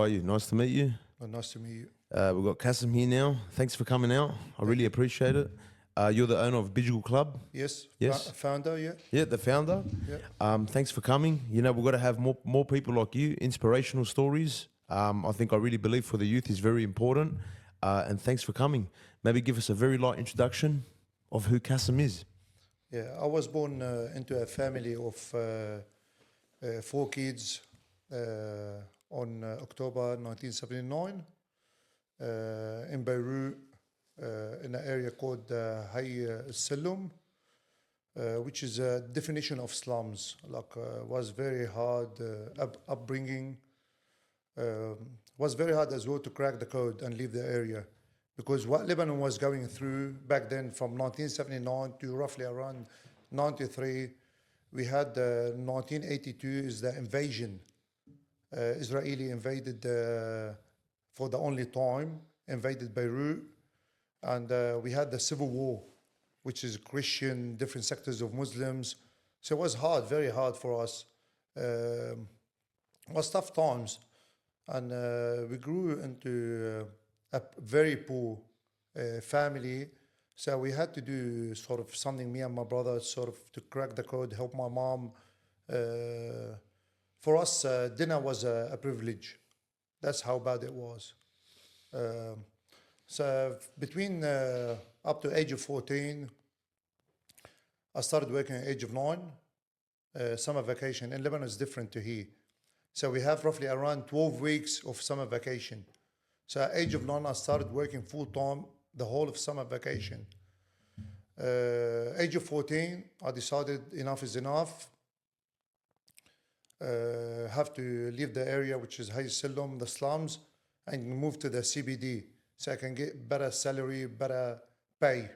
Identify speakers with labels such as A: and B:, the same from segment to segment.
A: are you? Nice to meet you.
B: Nice to meet you.
A: We've got Kassem here now. Thanks for coming out. I really appreciate it. You're the owner of Bijigal Club.
B: Yes.
A: Yes.
B: Founder, yeah.
A: Yeah, the founder.
B: Yeah.
A: Thanks for coming. You know, we've got to have more people like you, inspirational stories. I really believe for the youth is very important. And thanks for coming. Maybe give us a very light introduction of who Kassem is.
B: Yeah, I was born into a family of 4 kids on October 1979 in Beirut, in an area called slum, which is a definition of slums. Like, was very hard upbringing. Was very hard as well to crack the code and leave the area, because what Lebanon was going through back then, from 1979 to roughly around 93, we had 1982 is the invasion. Israeli invaded for the only time, invaded Beirut, and we had the civil war, which is Christian, different sectors of Muslims. So it was hard, very hard for us. It was tough times, and we grew into a very poor family. So we had to do sort of something, me and my brother, sort of to crack the code, help my mom. For us, dinner was a privilege. That's how bad it was. So between up to age of 14, I started working at age of 9. Summer vacation in Lebanon is different to here. So we have roughly around 12 weeks of summer vacation. So at age of 9, I started working full-time the whole of summer vacation. Age of 14, I decided enough is enough. Have to leave the area, which is Hay Salom, the slums, and move to the CBD, so I can get better salary, better pay.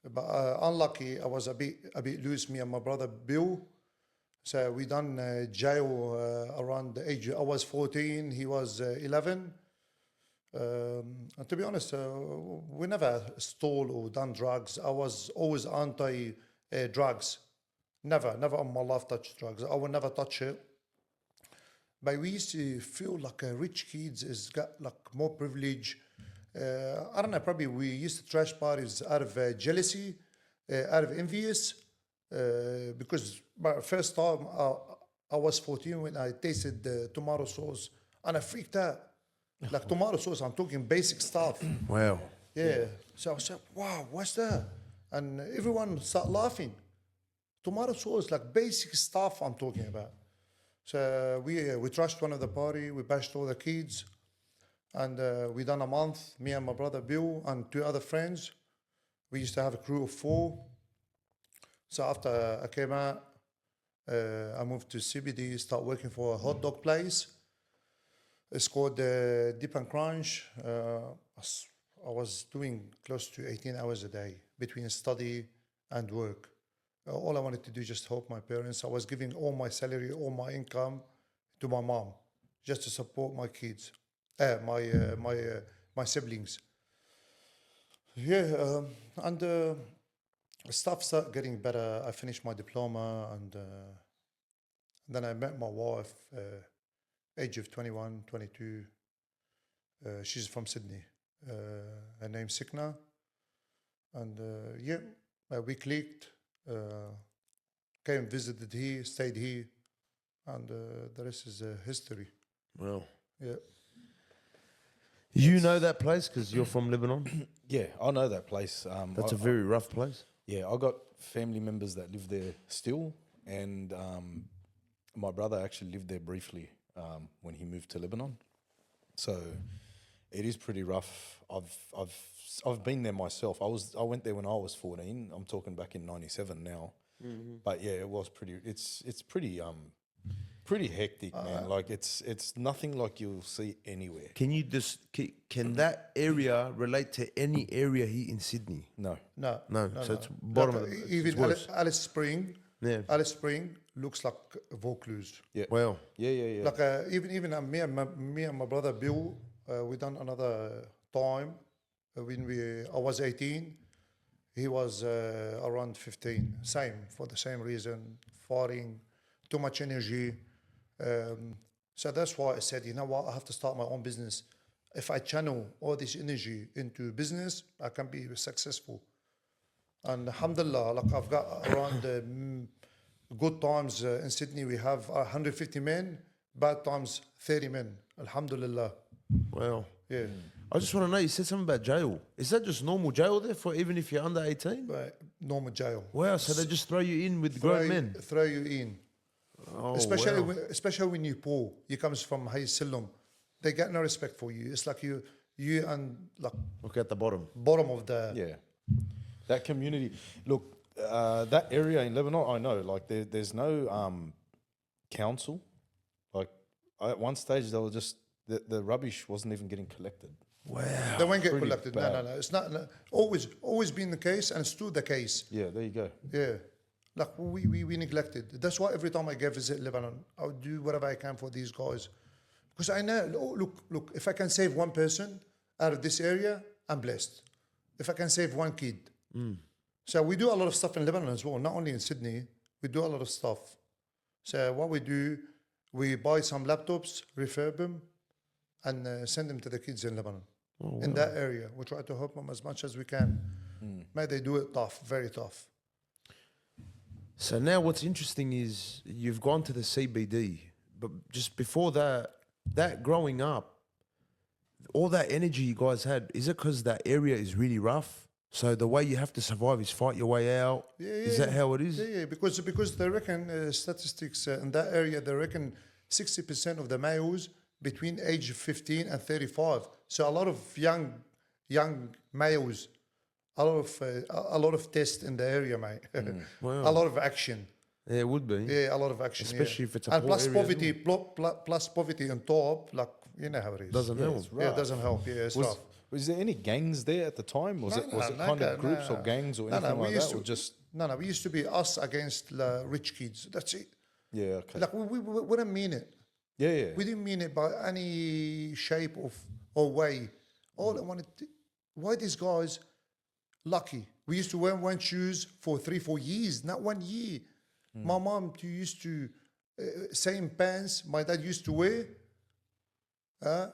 B: But unlucky, I was a bit loose, me and my brother Bill. So we done jail around the age. I was 14, he was 11. And to be honest, we never stole or done drugs. I was always anti-drugs. Never on my life touched drugs. I would never touch it. But we used to feel like rich kids has got like more privilege. I don't know, probably we used to trash parties out of jealousy, out of envious. Because my first time I was 14 when I tasted the tomato sauce, and I freaked out. Like tomato sauce, I'm talking basic stuff.
A: Wow.
B: Yeah. So I said, wow, what's that? And everyone started laughing. Tomato sauce, like basic stuff I'm talking about. So we trashed one of the party, we bashed all the kids, and we done a month, me and my brother Bill and 2 other friends. We used to have a crew of 4. So after I came out, I moved to CBD, start working for a hot dog place. It's called Dip and Crunch. I was doing close to 18 hours a day between study and work. All I wanted to do is just help my parents. I was giving all my salary, all my income to my mom, just to support my kids, my siblings. Yeah, and stuff started getting better. I finished my diploma, and then I met my wife, age of 21, 22. She's from Sydney. Her name's Sikna. And we clicked. Came, visited here, stayed here, and the rest is history.
A: Well,
B: yeah.
A: You know that place because you're from Lebanon?
C: Yeah, I know that place.
A: That's a very rough place.
C: Yeah, I got family members that live there still, and my brother actually lived there briefly when he moved to Lebanon. So it is pretty rough. I've been there myself. I went there when I was 14. I'm talking back in '97 now. Mm-hmm. But yeah, it was pretty. It's pretty hectic, man. Like it's nothing like you'll see anywhere.
A: Can you can that area relate to any area here in Sydney?
C: No.
A: So it's bottom of the.
B: Even Alice Spring.
A: Yeah.
B: Alice Spring looks like Vaucluse.
C: Yeah.
A: Well.
C: Yeah.
B: Like even me and my brother Bill, we done another time when I was 18. He was around 15. Same, for the same reason, fighting, too much energy. So that's why I said, you know what, I have to start my own business. If I channel all this energy into business, I can be successful. And alhamdulillah, like I've got around good times in Sydney, we have 150 men, bad times 30 men. Alhamdulillah.
A: Wow.
B: Yeah.
A: I just want to know, you said something about jail. Is that just normal jail there for even if you're under 18?
B: But normal jail.
A: Wow, so they just throw you in with grown men?
B: Throw you in.
A: Oh,
B: especially
A: wow.
B: especially when you're poor. You comes from high slum. They got no respect for you. It's like you and like
A: Look at the bottom.
B: bottom of the
C: Yeah. That community. Look, that area in Lebanon, I know, like there's no council. Like at one stage, they were just, the rubbish wasn't even getting collected.
A: Wow.
B: They won't get
C: Pretty
B: collected.
C: bad.
B: No. It's not always been the case and still the case.
C: Yeah, there you go.
B: Yeah. Like we neglected. That's why every time I go visit Lebanon, I would do whatever I can for these guys. Because I know, look, if I can save one person out of this area, I'm blessed. If I can save one kid. So we do a lot of stuff in Lebanon as well, not only in Sydney. We do a lot of stuff. So what we do, we buy some laptops, refurb them, and send them to the kids in Lebanon. In that area. We try to help them as much as we can. May they do it tough, very tough.
A: So now what's interesting is you've gone to the CBD, but just before that growing up, all that energy you guys had, is it because that area is really rough? So the way you have to survive is fight your way out? Is that how it is?
B: Yeah, because they reckon statistics in that area, they reckon 60% of the males between age 15 and 35. So a lot of young males, a lot of tests in the area, mate.
A: Wow.
B: A lot of action.
A: Yeah, it would be.
B: Yeah, a lot of action.
A: Especially if it's a
B: and
A: poor
B: plus
A: area as
B: poverty, plus poverty on top, like you know how it is.
A: Doesn't help.
C: It's
B: Yeah, it
C: rough.
B: doesn't help. Yeah, it's rough.
C: Was there any gangs there at the time? Was it kind of groups or gangs or anything like that? Or just
B: No, we used to be us against the rich kids. That's it.
C: yeah, okay.
B: Like we didn't mean it.
C: Yeah.
B: We didn't mean it by any shape or way. All I wanted to, why these guys lucky? We used to wear one shoes for 3-4 years, not 1 year. My mom used to same pants my dad used to wear.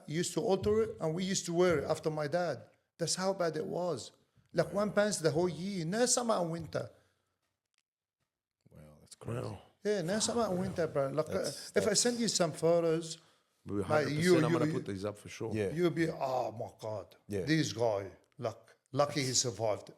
B: Used to alter it, and we used to wear it after my dad. That's how bad it was. Like one pants the whole year, no summer and winter.
C: Wow, that's crazy.
A: Wow.
B: Yeah, no summer and winter, bro. Like if I send you some photos,
A: We're 100%,
B: Like,
A: I'm going to put these up for sure.
C: Yeah.
B: you'll be, oh my God,
C: Yeah.
B: this guy, lucky he survived it.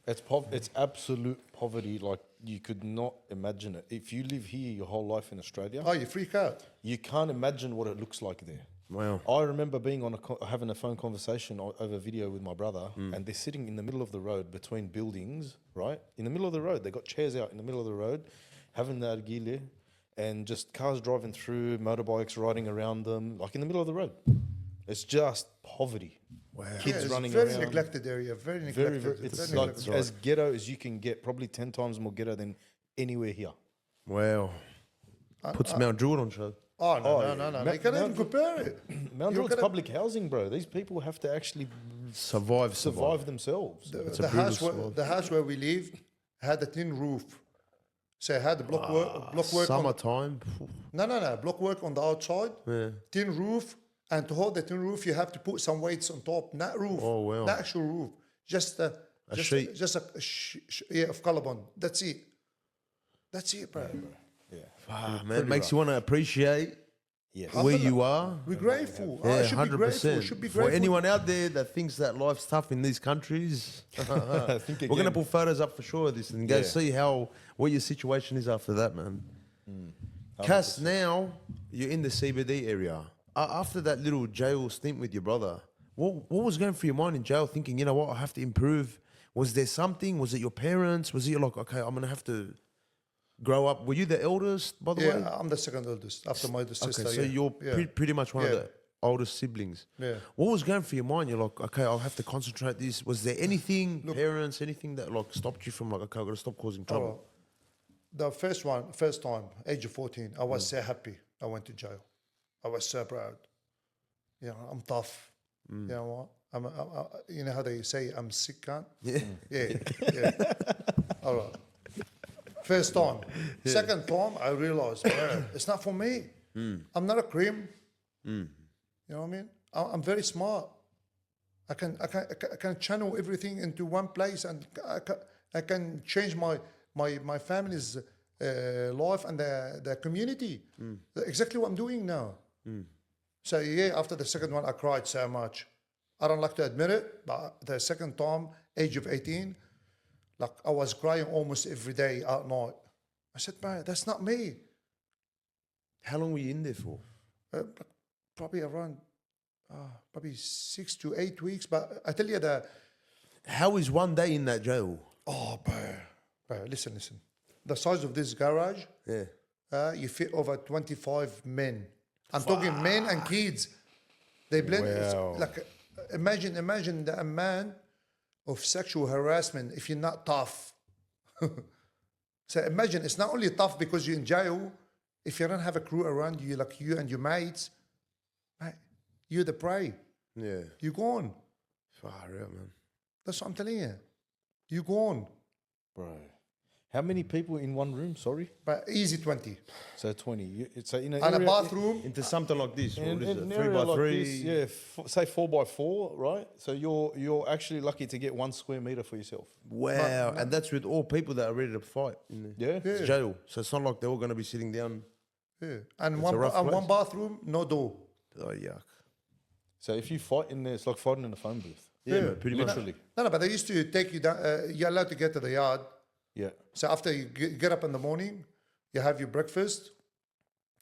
C: It's absolute poverty. Like you could not imagine it. If you live here your whole life in Australia,
B: Oh, you freak out.
C: you can't imagine what it looks like there.
A: Wow.
C: I remember being on having a phone conversation over video with my brother, and they're sitting in the middle of the road between buildings, right? In the middle of the road, they got chairs out in the middle of the road, having the argile, and just cars driving through, motorbikes riding around them, like in the middle of the road. It's just poverty.
A: Wow.
C: Kids
B: it's
C: running
B: very
C: around.
B: neglected area, very
C: Very,
B: neglected.
C: very. It's
B: very
C: like
B: neglected.
C: as ghetto as you can get, probably 10 times more ghetto than anywhere here.
A: Wow. Puts Mount Druitt on show.
B: Oh, no.
C: Ma-
B: You can't even
C: Mount-
B: compare it.
C: Mount
B: You're
C: Druitt's
B: gonna-
C: public housing, bro. These people have to actually
A: Survive.
C: themselves.
A: It's a
B: The house,
A: brutal
B: the house where we lived had a tin roof. So it had block work.
A: Summertime.
B: No. Block work on the outside.
A: Yeah.
B: Tin roof. And to hold the tin roof, you have to put some weights on top. Not roof.
A: Oh, wow.
B: Not actual roof. Just a
A: sheet.
B: Just of carbon. That's it. That's it, bro.
C: Yeah.
A: Ah, man, it makes you want to appreciate
C: Yes.
A: where you are.
B: We're grateful.
A: Yeah,
B: should be grateful.
A: 100%.
B: Should be
A: For
B: grateful.
A: anyone out there that thinks that life's tough in these countries,
C: I think
A: we're going to
C: again-
A: put photos up for sure of this and go
C: Yeah.
A: see what your situation is after that, man. Cass, now you're in the CBD area. After that little jail stint with your brother, what was going through your mind in jail thinking, you know what, I have to improve? Was there something? Was it your parents? Was it like, okay, I'm going to have to grow up? Were you the eldest, by the way?
B: Yeah, I'm the second oldest after my sister.
A: Okay, so
B: yeah.
A: you're
B: Yeah.
A: pretty much one of
B: Yeah.
A: the oldest siblings.
B: Yeah.
A: What was going through your mind? You're like, okay, I'll have to concentrate this. Was there anything, parents, anything that like stopped you from like, okay, I've got to stop causing trouble?
B: Oh, the first time, age of 14, I was so happy I went to jail. I was so proud. You know, I'm tough. You know what? You know how they say I'm sick, cunt?
A: Yeah.
B: Yeah. All right. First time. Second time, I realized, it's not for me. I'm not a cream. You know what I mean? I'm very smart. I can channel everything into one place, and I can change my family's life and the community. Exactly what I'm doing now. So yeah, after the second one, I cried so much. I don't like to admit it, but the second time, age of 18, like I was crying almost every day at night. I said, man, that's not me.
A: How long were you in there for?
B: Probably around, probably 6 to 8 weeks. But I tell you that,
A: How is one day in that jail?
B: oh, bro, listen. The size of this garage,
A: Yeah.
B: you fit over 25 men. I'm talking men and kids. They blend. It's
C: Wow.
B: like imagine a man of sexual harassment if you're not tough. So imagine it's not only tough because you're in jail. If you don't have a crew around you, like you and your mates, right, you're the prey.
A: Yeah.
B: You're gone.
A: Far out, man.
B: That's what I'm telling you. You're gone.
C: Bro. How many people in one room? Sorry.
B: But easy 20.
C: So 20. So in an
B: And a
C: area,
B: bathroom.
A: Into something like this.
C: in,
A: What is
C: in
A: it?
C: an
A: 3
C: area
A: by
C: like
A: 3.
C: this, yeah, say 4x4, right? So you're actually lucky to get 1 square meter for yourself.
A: Wow. And that's with all people that are ready to fight in there.
C: Yeah.
A: It's jail. So it's not like they're all going to be sitting down.
B: Yeah. And
A: It's
B: one,
A: a rough
B: and one
A: place.
B: bathroom, no door.
A: Oh, yuck.
C: So if you fight in there, it's like fighting in a phone booth.
A: Yeah, man, pretty much.
C: Literally.
B: No, but they used to take you down. You're allowed to get to the yard.
C: Yeah.
B: So after you get up in the morning, you have your breakfast,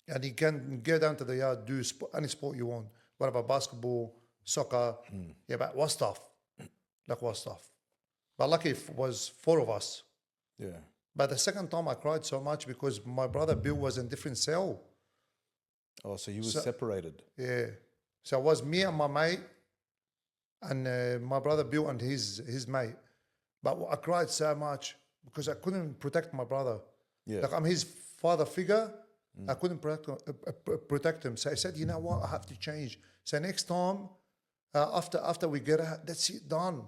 B: and you can get down to the yard, do any sport you want, whatever, basketball, soccer. Yeah, but what stuff? Like what stuff? But lucky it was 4 of us.
C: Yeah.
B: But the second time I cried so much because my brother Bill was in different cell.
C: Oh, so you were separated.
B: Yeah. So it was me and my mate, and my brother Bill and his mate. But I cried so much because I couldn't protect my brother.
C: Yeah.
B: Like I'm his father figure. I couldn't protect him. So I said, you know what? I have to change. So next time, after we get out, that's it, done.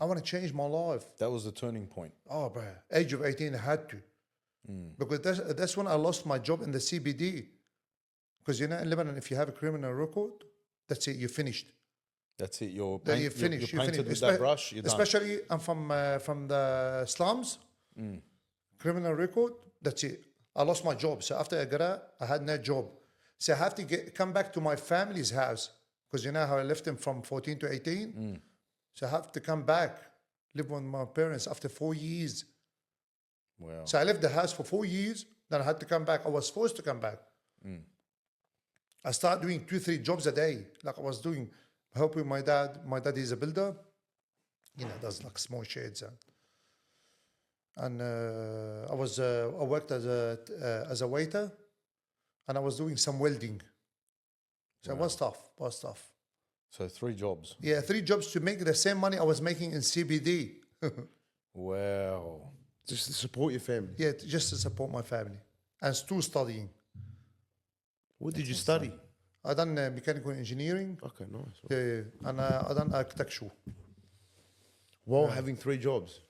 B: I want to change my life.
C: That was the turning point.
B: Oh, bro. Age of 18, I had to. Because that's when I lost my job in the CBD. Because, you know, in Lebanon, if you have a criminal record, that's it, you're finished.
C: That's it. You're,
B: Then
C: paint,
B: you're finished.
C: you're painted with that brush. You're done.
B: Especially I'm from the slums, criminal record, that's it. I lost my job. So after I got out, I had no job. So I have to come back to my family's house. Because you know how I left them from 14 to 18? So I have to come back, live with my parents after 4 years.
C: Wow.
B: So I left the house for 4 years, then I had to come back. I was forced to come back. I started doing 2-3 jobs a day. Like I was doing, helping my dad. My dad is a builder. You know, does like small sheds. And I worked as a waiter, and I was doing some welding. So what stuff?
C: So 3 jobs.
B: Yeah, 3 jobs to make the same money I was making in CBD.
C: Wow.
A: Just to support your family.
B: Yeah, just to support my family. And still studying.
A: What did you study?
B: I done mechanical engineering.
A: Okay, nice.
B: Yeah. And I done architecture.
A: While having 3 jobs.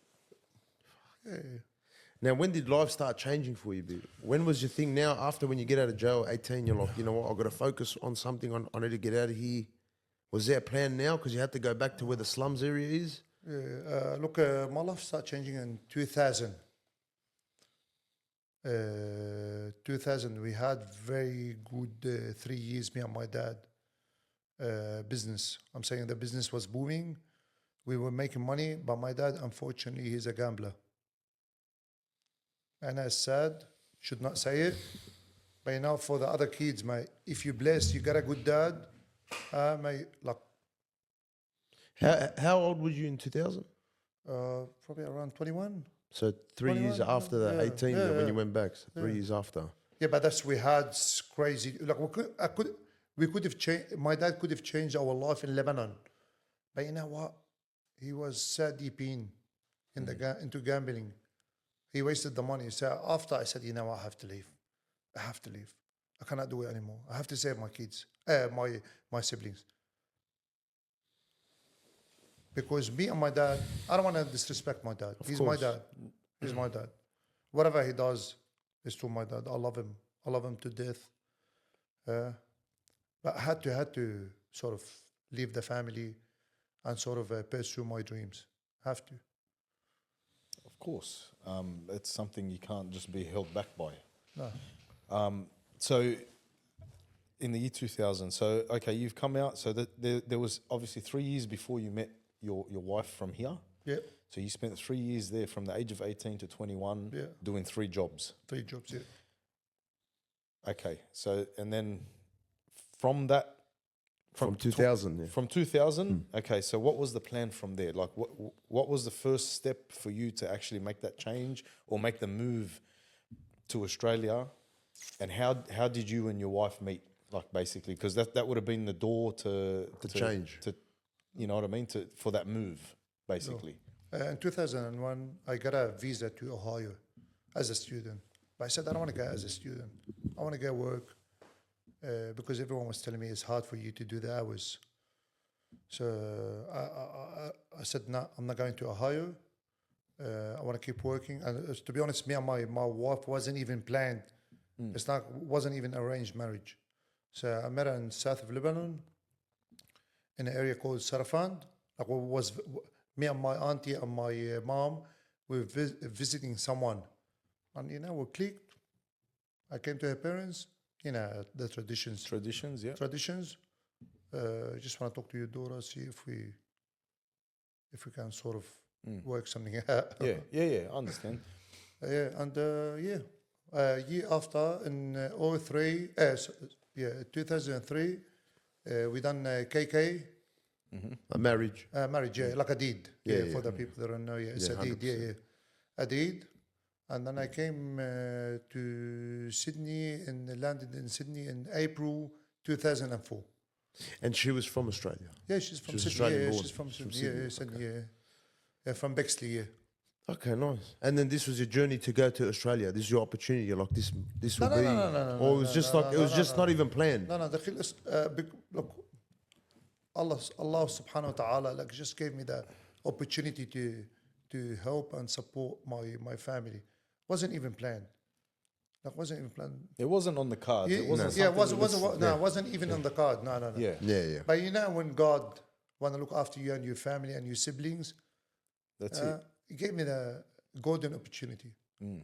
B: Yeah.
A: Now, when did life start changing for you, B? When was your thing now, after when you get out of jail, 18, you're like, you know what, I've got to focus on something, I need to get out of here. Was there a plan now? Because you had to go back to where the slums area is?
B: Yeah, look, my life started changing in 2000. 2000, we had very good 3 years, me and my dad, business. I'm saying the business was booming. We were making money, but my dad, unfortunately, he's a gambler. And as sad, should not say it, but you know, for the other kids, mate, if you're blessed, you got a good dad, mate, like,
A: How old was you in 2000?
B: probably around 21.
A: So 3 years
B: 21,
A: after the
B: yeah,
A: 18
B: yeah,
A: when
B: yeah.
A: you went back, so 3 years after.
B: Yeah, but that's we had crazy. Like we could have changed. My dad could have changed our life in Lebanon, but you know what? He was so deep in the into gambling. He wasted the money. So after I said, you know what? I have to leave. I have to leave. I cannot do it anymore. I have to save my kids, my siblings. Because me and my dad, I don't want to disrespect my dad. He's my
A: course.
B: dad. He's my dad. Whatever he does is to my dad. I love him. I love him to death. But I had to sort of leave the family and sort of pursue my dreams. Have to.
C: Of course, it's something you can't just be held back by.
B: No.
C: So, in the year 2000, so okay, you've come out. So that there was obviously 3 years before you met your wife from here.
B: Yeah.
C: So you spent 3 years there, from the age of 18 to 21,
B: Yeah.
C: doing 3 jobs.
B: 3 jobs. Yeah.
C: Okay, so and then from that,
A: From 2000, yeah.
C: from 2000. Okay, so what was the plan from there? Like, what was the first step for you to actually make that change or make the move to Australia? And how did you and your wife meet? Like, basically, because that would have been the door to
A: change.
C: to, you know what I mean, for that move, basically.
B: In 2001, I got a visa to Ohio as a student. But I said, I don't want to go as a student. I want to go work because everyone was telling me it's hard for you to do the hours. So I said, no, I'm not going to Ohio. I want to keep working. And to be honest, me and my wife wasn't even planned. Wasn't even arranged marriage. So I met her in south of Lebanon in an area called Sarafand. Like, me and my auntie and my mom were visiting someone. And, we clicked. I came to her parents, the traditions.
C: Traditions, yeah.
B: Traditions. Just want to talk to your daughter, see if we can sort of work something out.
C: Yeah, I understand.
B: Year after, in 2003, we done KK.
A: A marriage.
B: Marriage, like a deed.
A: Yeah,
B: For the people that don't know, it's
A: Yeah,
B: a deed.
A: 100%.
B: A deed. And then I came to Sydney and landed in Sydney in April 2004.
A: And she was from Australia.
B: Yeah, she's from
A: She's
B: Sydney.
A: Australian
B: Yeah,
A: born.
B: she's from Sydney.
A: Sydney,
B: Yeah, Sydney. Yeah, from Bexley. Yeah.
A: Okay, nice. And then this was your journey to go to Australia. This is your opportunity. You're like, this will
B: No,
A: be.
B: no,
A: Or it was just like, it was just not even planned.
B: No, look, Allah subhanahu wa ta'ala like just gave me the opportunity to help and support my family. Wasn't even planned. Like, wasn't even planned.
C: It wasn't on the cards.
B: Yeah,
C: It wasn't.
B: it
C: something
B: it wasn't even on the card. No.
C: Yeah.
A: Yeah.
B: But when God want to look after you and your family and your siblings,
C: That's it.
B: He gave me the golden opportunity.
C: I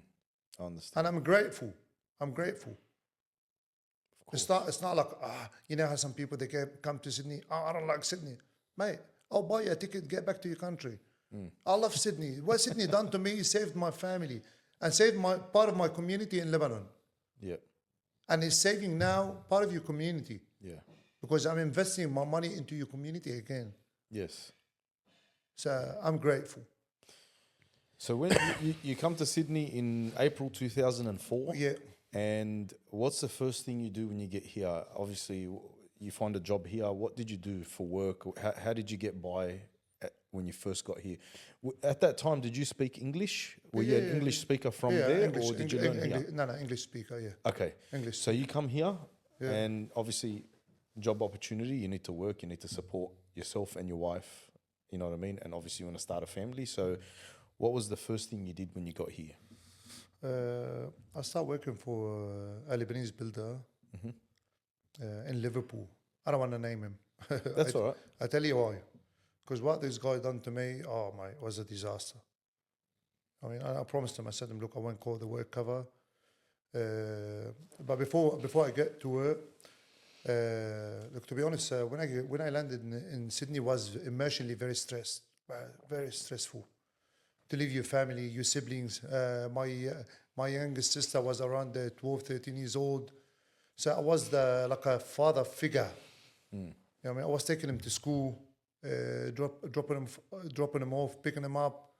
C: understand.
B: And I'm grateful. It's not like, how some people, they come to Sydney, I don't like Sydney. Mate, I'll buy you a ticket, get back to your country. I love Sydney. What Sydney done to me saved my family and saved part of my community in Lebanon.
C: Yeah.
B: And it's saving now part of your community.
C: Yeah.
B: Because I'm investing my money into your community again.
C: Yes.
B: So I'm grateful.
C: So when you come to Sydney in April 2004,
B: Yeah.
C: and what's the first thing you do when you get here? Obviously, you find a job here. What did you do for work? How did you get by when you first got here? At that time, did you speak English? Were you an English speaker from there,
B: English,
C: or did you learn here?
B: No, English speaker, yeah.
C: Okay.
B: English.
C: So you come here, and obviously, job opportunity, you need to work, you need to support yourself and your wife, you know what I mean? And obviously, you want to start a family. So what was the first thing you did when you got here?
B: I started working for a Lebanese builder in Liverpool. I don't want to name him.
C: That's all right.
B: I tell you why. Because what this guy done to me, it was a disaster. I mean, I promised him, I said to him, look, I won't call the work cover. But before I get to work, look, to be honest, when I landed in Sydney, was emotionally very stressful. To leave your family, your siblings. My youngest sister was around 12, 13 years old. So I was like a father figure. You know what I mean? I was taking him to school, dropping him off, picking him up.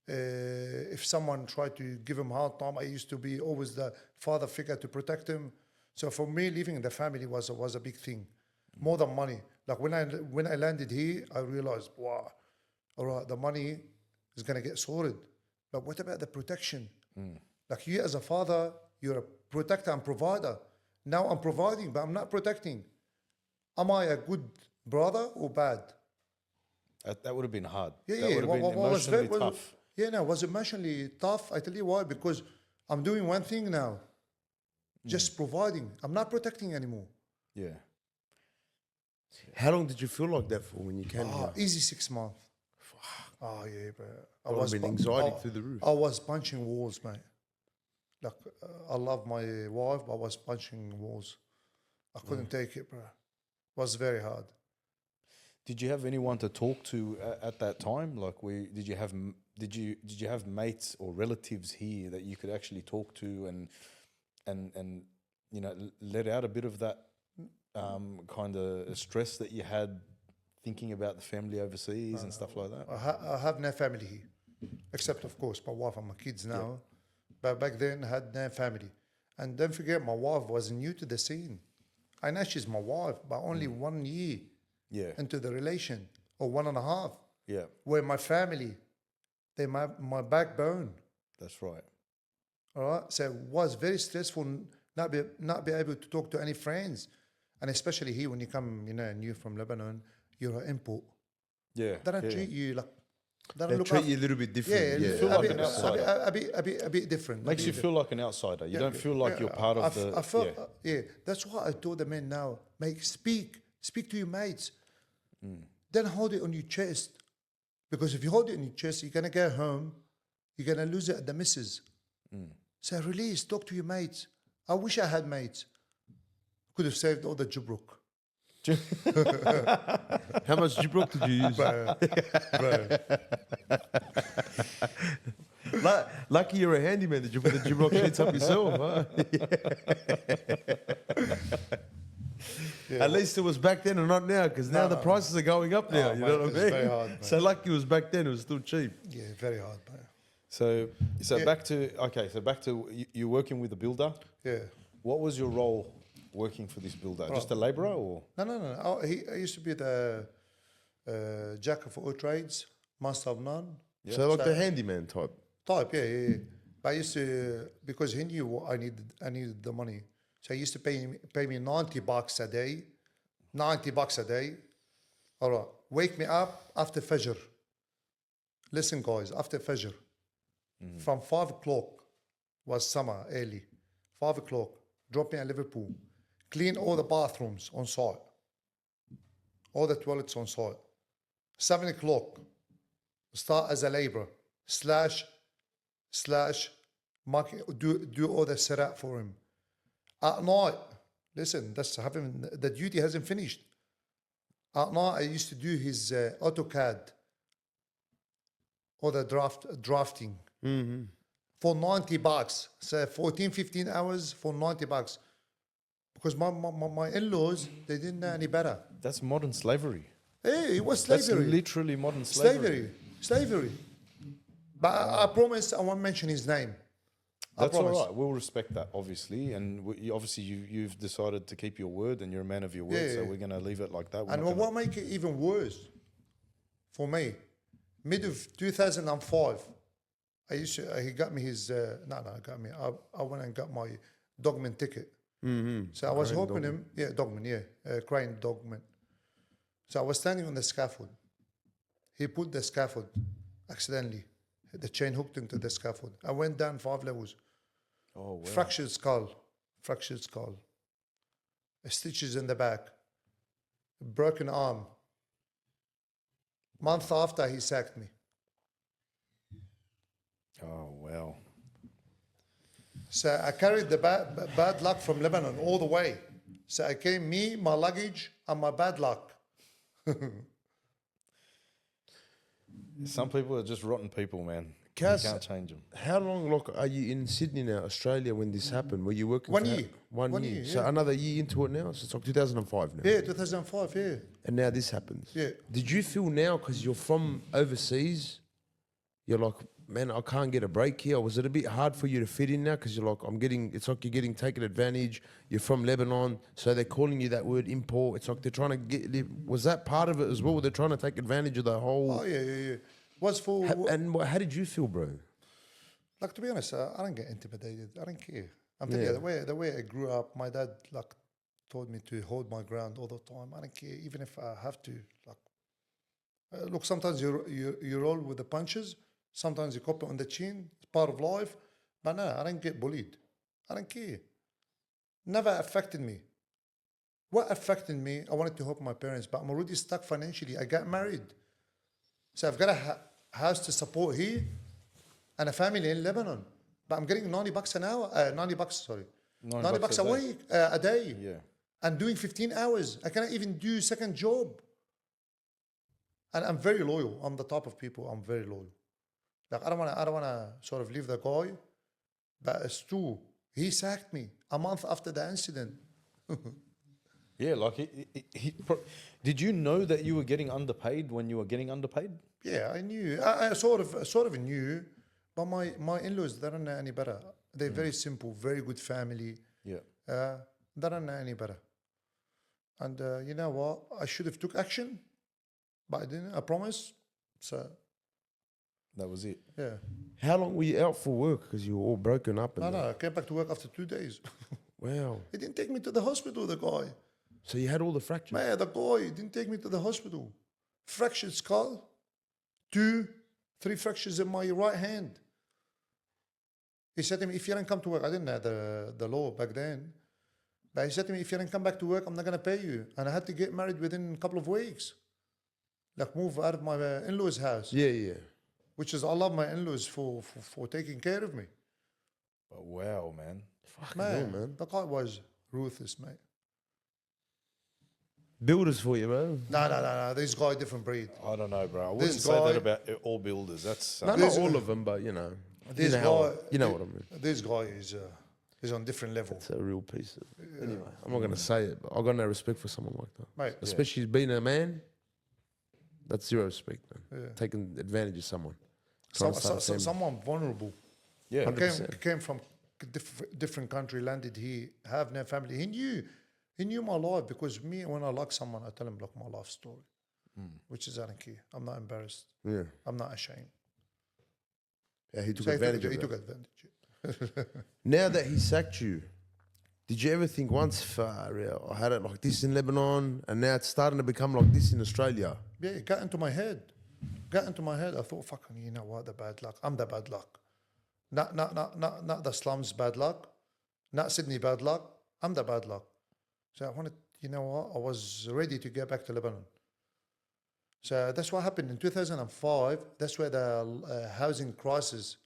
B: If someone tried to give him a hard time, I used to be always the father figure to protect him. So for me, leaving the family was a big thing, more than money. Like when I landed here, I realized, wow, all right, the money is going to get sorted. But what about the protection? Like you as a father, you're a protector and provider. Now I'm providing, but I'm not protecting. Am I a good brother or bad?
C: That would have been hard.
B: Yeah,
C: That would have been emotionally tough.
B: It was emotionally tough. I tell you why, because I'm doing one thing now, just providing. I'm not protecting anymore.
C: Yeah.
A: How long did you feel like that for when you came
B: Oh,
A: here?
B: easy 6 months. Oh yeah, bro.
A: That would've been anxiety through the roof.
B: I was punching walls, mate. Like I love my wife, but I was punching walls. I couldn't take it, bro. It was very hard.
C: Did you have anyone to talk to at that time? Like, did you have mates or relatives here that you could actually talk to and you know, let out a bit of that kind of stress that you had thinking about the family overseas and stuff like that?
B: I have no family here, except of course my wife and my kids now. But back then I had no family. And don't forget, my wife was new to the scene. I know she's my wife, but only 1 year into the relation, or 1.5.
C: Yeah,
B: Where my family, they're my backbone.
C: that's right.
B: All right. So it was very stressful not be able to talk to any friends. And especially here when you come, you know, new from Lebanon, you're an import.
C: Yeah,
B: They don't treat you like
A: They treat you a little bit different.
B: Yeah,
C: You feel like an
B: a
C: outsider.
B: bit different.
C: Makes you feel like an outsider. You don't feel like you're part of the.
B: I felt, that's why I told the men now, make speak to your mates. Then hold it on your chest, because if you hold it on your chest, you're gonna go home, you're gonna lose it at the missus. So release, talk to your mates. I wish I had mates. Could have saved all the Jubruk.
A: How much Gibraltar did you use? Lucky you're a handyman that you put the Gibraltar sheets up yourself, huh? At least it was back then and not now, because now the prices are going up now.
B: Oh,
A: you
B: mate,
A: know what I
B: it's
A: mean?
B: very hard, mate.
A: So lucky it was back then, it was still cheap.
B: Yeah, very hard, man.
C: So back to you're working with a builder.
B: Yeah.
C: What was your role working for this builder? Just a labourer or?
B: No. I used to be the jack of all trades, master of none.
A: So like the handyman type.
B: Yeah. But I used to, because he knew what I needed the money. So he used to pay me $90 a day. $90 a day. All right. Wake me up after Fajr. Listen, guys, after Fajr. From 5 o'clock, was summer early. 5 o'clock, drop me at Liverpool. Clean all the bathrooms on site. All the toilets on site. 7 o'clock, start as a labourer. Slash market, do all the setup for him. At night, listen, the duty hasn't finished. At night, I used to do his AutoCAD, or the drafting, for $90. So 14, 15 hours for $90. Because my in-laws, they didn't know any better.
C: That's modern slavery.
B: Hey, it was slavery.
C: That's literally modern slavery.
B: Slavery. But I promise I won't mention his name.
C: That's all right. We'll respect that, obviously, and you've decided to keep your word, and you're a man of your word. So we're going to leave it like that.
B: And what make it even worse for me, mid of 2005, he got me his I went and got my dogman ticket. So I was helping him. Crane dogman. So I was standing on the scaffold. He put the scaffold accidentally. The chain hooked into the scaffold. I went down 5 levels.
C: Oh, wow.
B: Fractured skull. Stitches in the back. Broken arm. Month after, he sacked me.
C: Oh, wow.
B: So I carried the bad luck from Lebanon all the way. So I came, me, my luggage, and my bad luck.
C: Some people are just rotten people, man.
A: Kass,
C: you can't change them.
A: How long are you in Sydney now, Australia, when this happened? Were you working
B: 1
A: for
B: year.
A: 1 year.
B: Yeah.
A: So another year into it now? So it's like 2005 now.
B: Yeah, 2005, yeah.
A: And now this happens.
B: Yeah.
A: Did you feel now, because you're from overseas, you're like, man, I can't get a break here? Or was it a bit hard for you to fit in now? Because you're like, it's like you're getting taken advantage. You're from Lebanon, so they're calling you that word import. It's like they're trying to get, was that part of it as well? They're trying to take advantage of the whole.
B: Oh, yeah. Was for.
A: How did you feel, bro?
B: Like, to be honest, I don't get intimidated. I don't care. I'm telling you, the way I grew up, my dad told me to hold my ground all the time. I don't care, even if I have to. Look, sometimes you roll with the punches. Sometimes you cop it on the chin. It's part of life. But no, I don't get bullied. I don't care. Never affected me. what affected me, I wanted to help my parents, but I'm already stuck financially. I got married. So I've got a house to support here and a family in Lebanon. But I'm getting 90 bucks an hour, 90 bucks, sorry. 90 bucks a week, a day.
C: Yeah.
B: And doing 15 hours. I cannot even do second job. And I'm very loyal. I'm the type of people, I'm very loyal. Like I don't wanna sort of leave the guy, but it's true. He sacked me a month after the incident.
C: Yeah, like did you know that you were getting underpaid when you were getting underpaid?
B: Yeah, I knew. I sort of knew, but my in-laws, they don't know any better. They're very simple, very good family.
C: Yeah.
B: They don't know any better. And you know what? I should have took action, but I didn't. I promise. So
C: That was it.
B: yeah.
A: How long were you out for work? Because you were all broken up. And
B: No, I came back to work after 2 days.
A: Wow.
B: He didn't take me to the hospital, the guy.
A: So you had all the fractures?
B: Man, the guy didn't take me to the hospital. Fractured skull, 2, 3 fractures in my right hand. He said to me, if you don't come to work, I didn't know the law back then, but he said to me, if you don't come back to work, I'm not going to pay you. And I had to get married within a couple of weeks. Like move out of my in-laws' house.
A: Yeah.
B: Which is, I love my in-laws for taking care of me.
C: But wow, man.
A: Fucking hell, man.
B: The guy was ruthless, mate.
A: Builders for you, bro.
B: No. This guy, different breed.
C: I don't know, bro. I wouldn't
B: This
C: say
B: guy-
C: that about all builders. That's
A: No,
B: This-
A: not all of them, but you know.
B: This
A: you know,
B: guy,
A: you know what I mean.
B: This guy is on different level.
A: It's a real piece of Anyway, I'm not going to say it, but I've got no respect for someone like that.
B: Mate,
A: Especially being a man, that's zero respect, man.
B: Yeah.
A: Taking advantage of someone. Trying to start a family.
B: someone vulnerable.
C: yeah.
B: Came from different country, landed here, have no family. He knew my life because me, when I like someone, I tell him like my life story, which is I don't care. I'm not embarrassed.
A: Yeah.
B: I'm not ashamed.
A: Yeah, he took
B: So
A: advantage
B: he
A: of
B: took
A: that.
B: advantage.
A: Now that he sacked you, did you ever think once, far out, I had it like this in Lebanon, and now it's starting to become like this in Australia?
B: Yeah, it got into my head. I thought, fucking, you know what? The bad luck. I'm the bad luck. Not the slums bad luck. Not Sydney bad luck. I'm the bad luck. So I wanted, you know what? I was ready to get back to Lebanon. So that's what happened in 2005. That's where the housing crisis.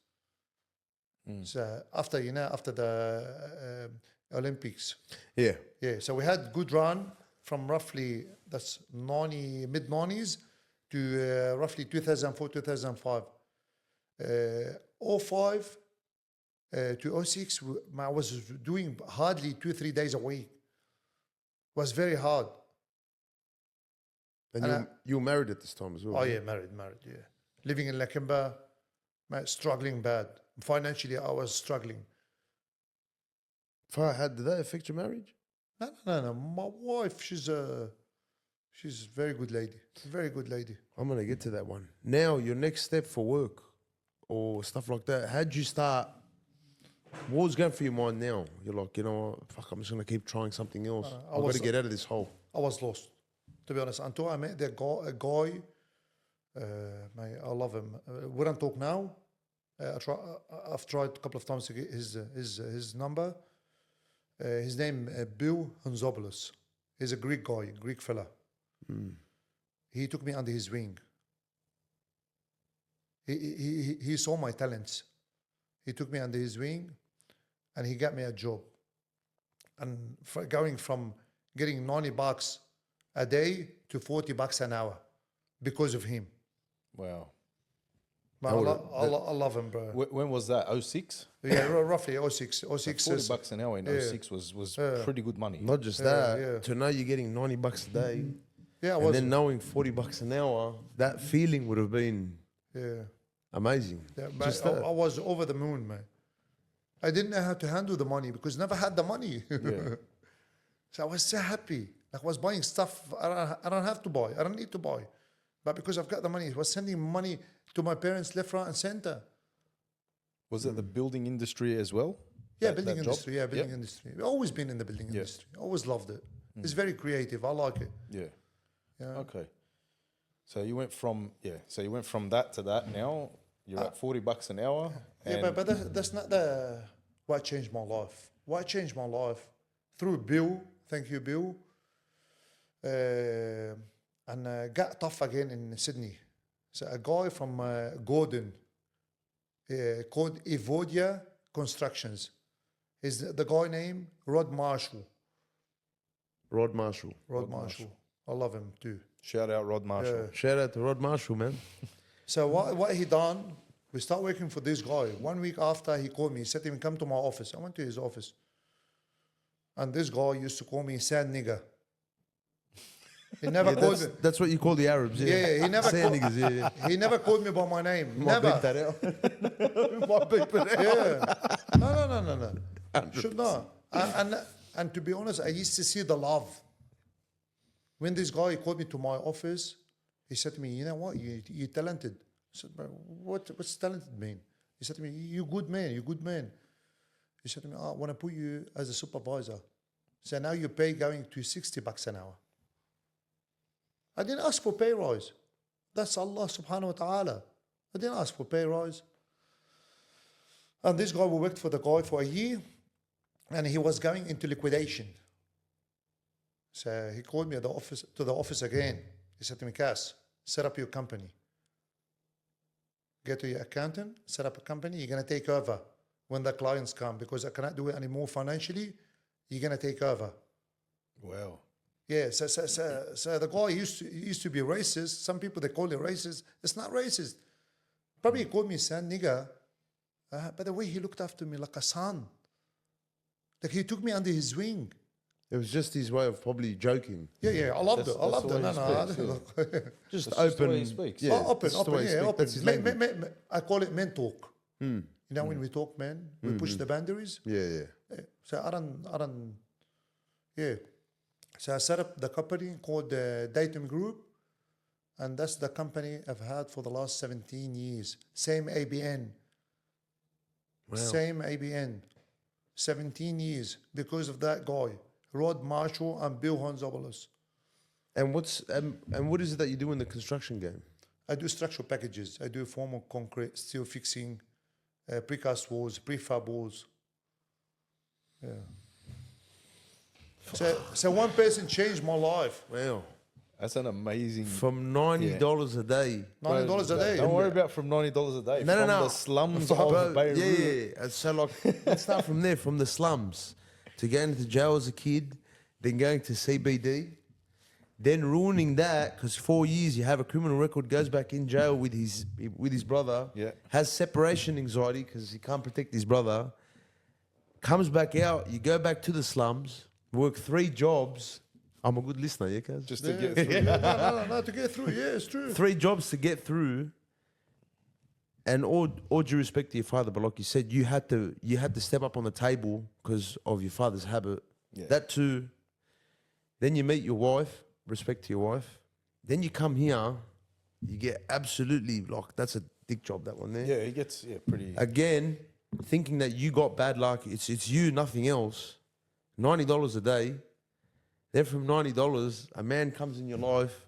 B: So after the Olympics.
A: Yeah.
B: Yeah, so we had good run from roughly that's mid 90s to roughly 2004, 2005. 05 to 06, I was doing hardly 2-3 days a week. It was very hard.
A: And you were married at this time as well?
B: Oh yeah, married, yeah. Living in Lakemba, struggling bad. Financially, I was struggling.
A: Did that affect your marriage?
B: No. My wife, she's a very good lady. Very good lady.
A: I'm going to get to that one. Now, your next step for work or stuff like that, how'd you start? What was going through your mind now? You're like, you know what, fuck, I'm just going to keep trying something else. I've got to get out of this hole.
B: I was lost, to be honest. Until I met a guy, mate, I love him. We don't talk now. I've tried a couple of times to get his number. His name Bill Hanzopoulos. He's a Greek guy, Greek fella. He took me under his wing. He saw my talents. He took me under his wing, and he got me a job. And going from getting 90 bucks a day to 40 bucks an hour because of him.
C: Wow.
B: But I love him, bro.
C: When was that? 06?
B: Yeah, roughly 06. 06
C: 40 bucks an hour in
B: yeah.
C: 06 was pretty good money.
A: Not just that, to know you're getting 90 bucks a day,
B: Yeah,
A: and then knowing 40 bucks an hour, that feeling would have been amazing.
B: Yeah,
A: Just
B: I
A: that.
B: was over the moon, man. I didn't know how to handle the money because never had the money.
C: Yeah.
B: So I was so happy. Like I was buying stuff I don't have to buy. I don't need to buy. But because I've got the money, I was sending money to my parents left, right, and center.
C: Was it the building industry as well?
B: Yeah,
C: That
B: building
C: job?
B: industry. Yeah, building industry. I've always been in the building industry. Always loved it. It's very creative. I like it.
C: Yeah.
B: Yeah.
C: Okay. So you went from that to that. Now you're at 40 bucks an hour.
B: Yeah, but that's not what changed my life. What changed my life through Bill. Thank you, Bill. and got tough again in Sydney. So a guy from Gordon called Evodia Constructions. Is the guy named Rod Marshall.
A: Rod Marshall.
B: Rod Marshall. I love him too.
C: Shout out Rod Marshall.
A: Shout out to Rod Marshall, man.
B: So what he done, we start working for this guy. 1 week after he called me, he said to me, come to my office. I went to his office. And this guy used to call me sad nigger. He never called me.
A: That's what you call the Arabs, yeah.
B: Yeah, he never
A: Say
B: called,
A: niggas, yeah.
B: he never called me by my name.
A: Might
B: Never.
A: beep that out. Might beep it out.
B: Yeah. No. Should not. And to be honest, I used to see the love. When this guy called me to my office, he said to me, you know what, you're talented. I said, bro, what's talented mean? He said to me, you're good man. He said to me, I want to put you as a supervisor. So now your pay going to $60 an hour. I didn't ask for pay rise. That's Allah subhanahu wa ta'ala. I didn't ask for pay rise. And this guy, we worked for the guy for a year, and he was going into liquidation. So he called me to the office again. He said to me, Kass, set up your company. Get to your accountant, set up a company. You're going to take over when the clients come because I cannot do it anymore financially. You're going to take over.
C: Wow.
B: Yeah, so the guy used to be racist. Some people, they call it racist. It's not racist. Probably he called me son, nigger. But the way he looked after me like a son. Like he took me under his wing.
A: It was just his way of probably joking.
B: Yeah, I loved it. I loved it.
A: Just
C: That's
A: open.
C: just the way he speaks.
A: Yeah,
B: Open,
A: that's the way he speaks.
B: open.
A: That's his language.
B: I call it men talk. You know, when we talk, man, we push the boundaries.
A: Yeah.
B: So I don't, yeah. So I set up the company called the Datum Group, and that's the company I've had for the last 17 years. Same ABN.
A: Wow.
B: Same ABN. 17 years because of that guy, Rod Marshall and Bill Honzopoulos.
A: And what is it that you do in the construction game?
B: I do structural packages. I do formal concrete, steel fixing, precast walls, prefab walls. Yeah. So one person changed my life.
A: Wow.
C: That's an amazing.
A: From $90 a day.
B: $90 a day.
C: Don't worry about from $90 a day.
A: No,
C: from
A: no.
C: the slums
A: Bro,
C: of Beirut.
A: yeah. So like, let's start from there, from the slums, to going to jail as a kid, then going to CBD, then ruining that because 4 years you have a criminal record, goes back in jail with his brother,
C: Yeah.
A: has separation anxiety because he can't protect his brother, comes back out, you go back to the slums, work 3 jobs. I'm a good listener, yeah, Kaz?
C: Just to get through.
B: No, to get through. Yeah, it's true.
A: 3 jobs to get through. And all due respect to your father, but like you said, you had to step up on the table because of your father's habit.
C: Yeah.
A: That too. Then you meet your wife, respect to your wife. Then you come here, you get absolutely like that's a dick job, that one there.
C: Yeah, he gets pretty.
A: Again, thinking that you got bad luck, it's you, nothing else. $90 a day. Then from $90, a man comes in your life.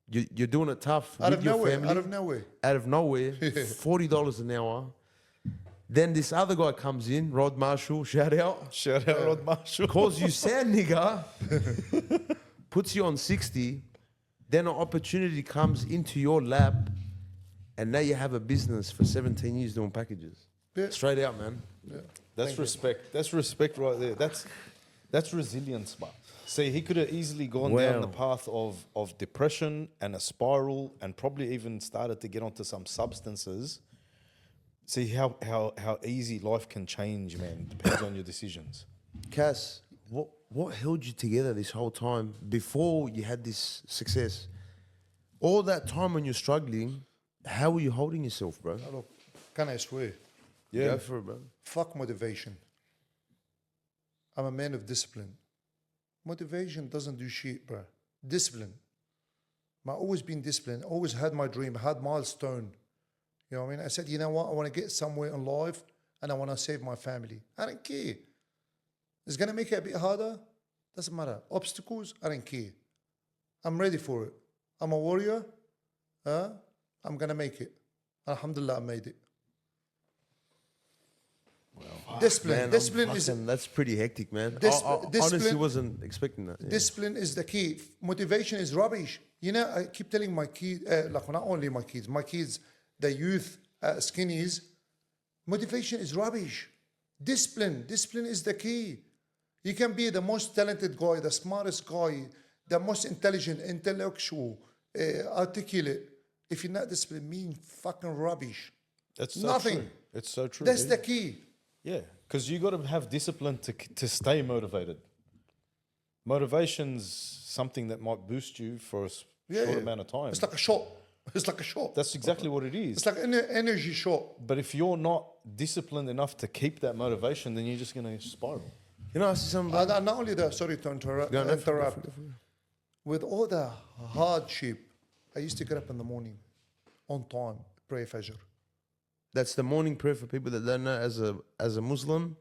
A: You're doing it tough
B: Out
A: with
B: of
A: your
B: nowhere.
A: family.
B: Out of nowhere.
A: Out of nowhere, $40 an hour. Then this other guy comes in, Rod Marshall, shout out,
C: Shout out Rod Marshall.
A: calls you sand nigger, puts you on 60. Then an opportunity comes into your lap, and now you have a business for 17 years doing packages.
B: Yeah.
A: Straight out, man.
B: Yeah.
C: That's respect. That's respect right there. That's resilience, but see, he could have easily gone down the path of depression and a spiral, and probably even started to get onto some substances. See how easy life can change, man. Depends on your decisions.
A: Cass, what held you together this whole time before you had this success? All that time when you're struggling, how were you holding yourself, bro?
B: Look, can I swear?
C: Yeah.
A: Go for it, bro.
B: Fuck motivation. I'm a man of discipline. Motivation doesn't do shit, bro. Discipline. I've always been disciplined. Always had my dream, had milestone. You know what I mean? I said, you know what? I want to get somewhere in life and I want to save my family. I don't care. It's going to make it a bit harder. Doesn't matter. Obstacles, I don't care. I'm ready for it. I'm a warrior. I'm going to make it. Alhamdulillah, I made it. Discipline.
A: Man,
B: Discipline is
A: that's pretty hectic, man. I honestly
B: discipline-
A: wasn't expecting that. Yeah.
B: discipline is the key. Motivation is rubbish. You know, I keep telling my kids, like not only my kids, the youth, skinnies, motivation is rubbish. Discipline is the key. You can be the most talented guy, the smartest guy, the most intelligent, intellectual, articulate. If you're not disciplined, mean fucking rubbish.
C: That's so
B: Nothing.
C: true. It's so true.
B: That's
C: dude.
B: the key.
C: Yeah, because you got to have discipline to stay motivated. Motivation's something that might boost you for a short amount of time.
B: It's like a shot. It's like a shot.
C: That's exactly what it is.
B: It's like an energy shot.
C: But if you're not disciplined enough to keep that motivation, then you're just going to spiral.
A: You know, I see some.
B: Not only that, sorry to interrupt.
A: Go on,
B: With all the hardship, I used to get up in the morning, on time, pray Fajr.
A: That's the morning prayer for people that don't know. As a Muslim,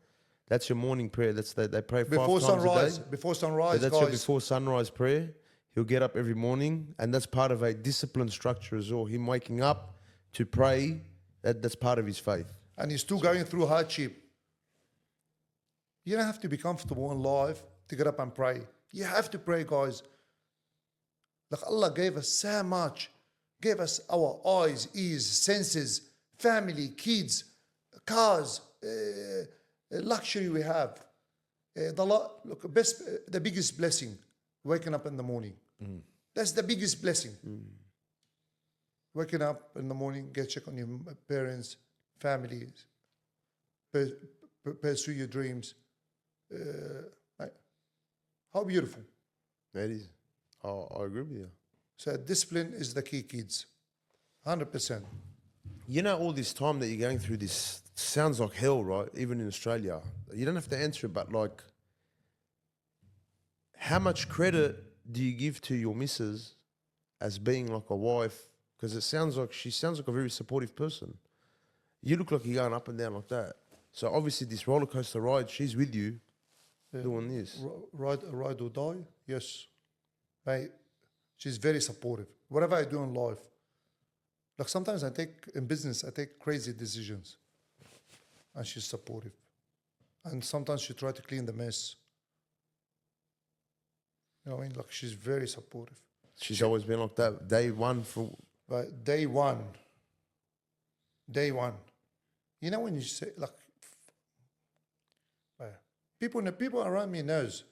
A: that's your morning prayer. That's they pray
B: Before
A: 5 times
B: sunrise,
A: a day.
B: before sunrise,
A: That's your
B: guys.
A: before sunrise prayer. He'll get up every morning, and that's part of a disciplined structure as well. Him waking up to pray, that's part of his faith.
B: And he's still going through hardship. You don't have to be comfortable in life to get up and pray. You have to pray, guys. Like Allah gave us so much. Gave us our eyes, ears, senses, family, kids, cars, luxury we have. The biggest blessing, waking up in the morning. That's the biggest blessing. Waking up in the morning, get check on your parents, families, pursue your dreams. How beautiful.
A: That is. I agree with you.
B: So discipline is the key, kids. 100%.
A: You know, all this time that you're going through this sounds like hell, right? Even in Australia. You don't have to answer it, but like, how much credit do you give to your missus as being like a wife? Because she sounds like a very supportive person. You look like you're going up and down like that. So obviously this roller coaster ride, she's with you doing this.
B: Ride or die? Yes. Mate, she's very supportive. Whatever I do in life, like sometimes in business, I take crazy decisions. And she's supportive. And sometimes she tries to clean the mess. You know what I mean? Like she's very supportive.
A: She's always been like that. Day one.
B: But day one. You know when you say, like, people around me knows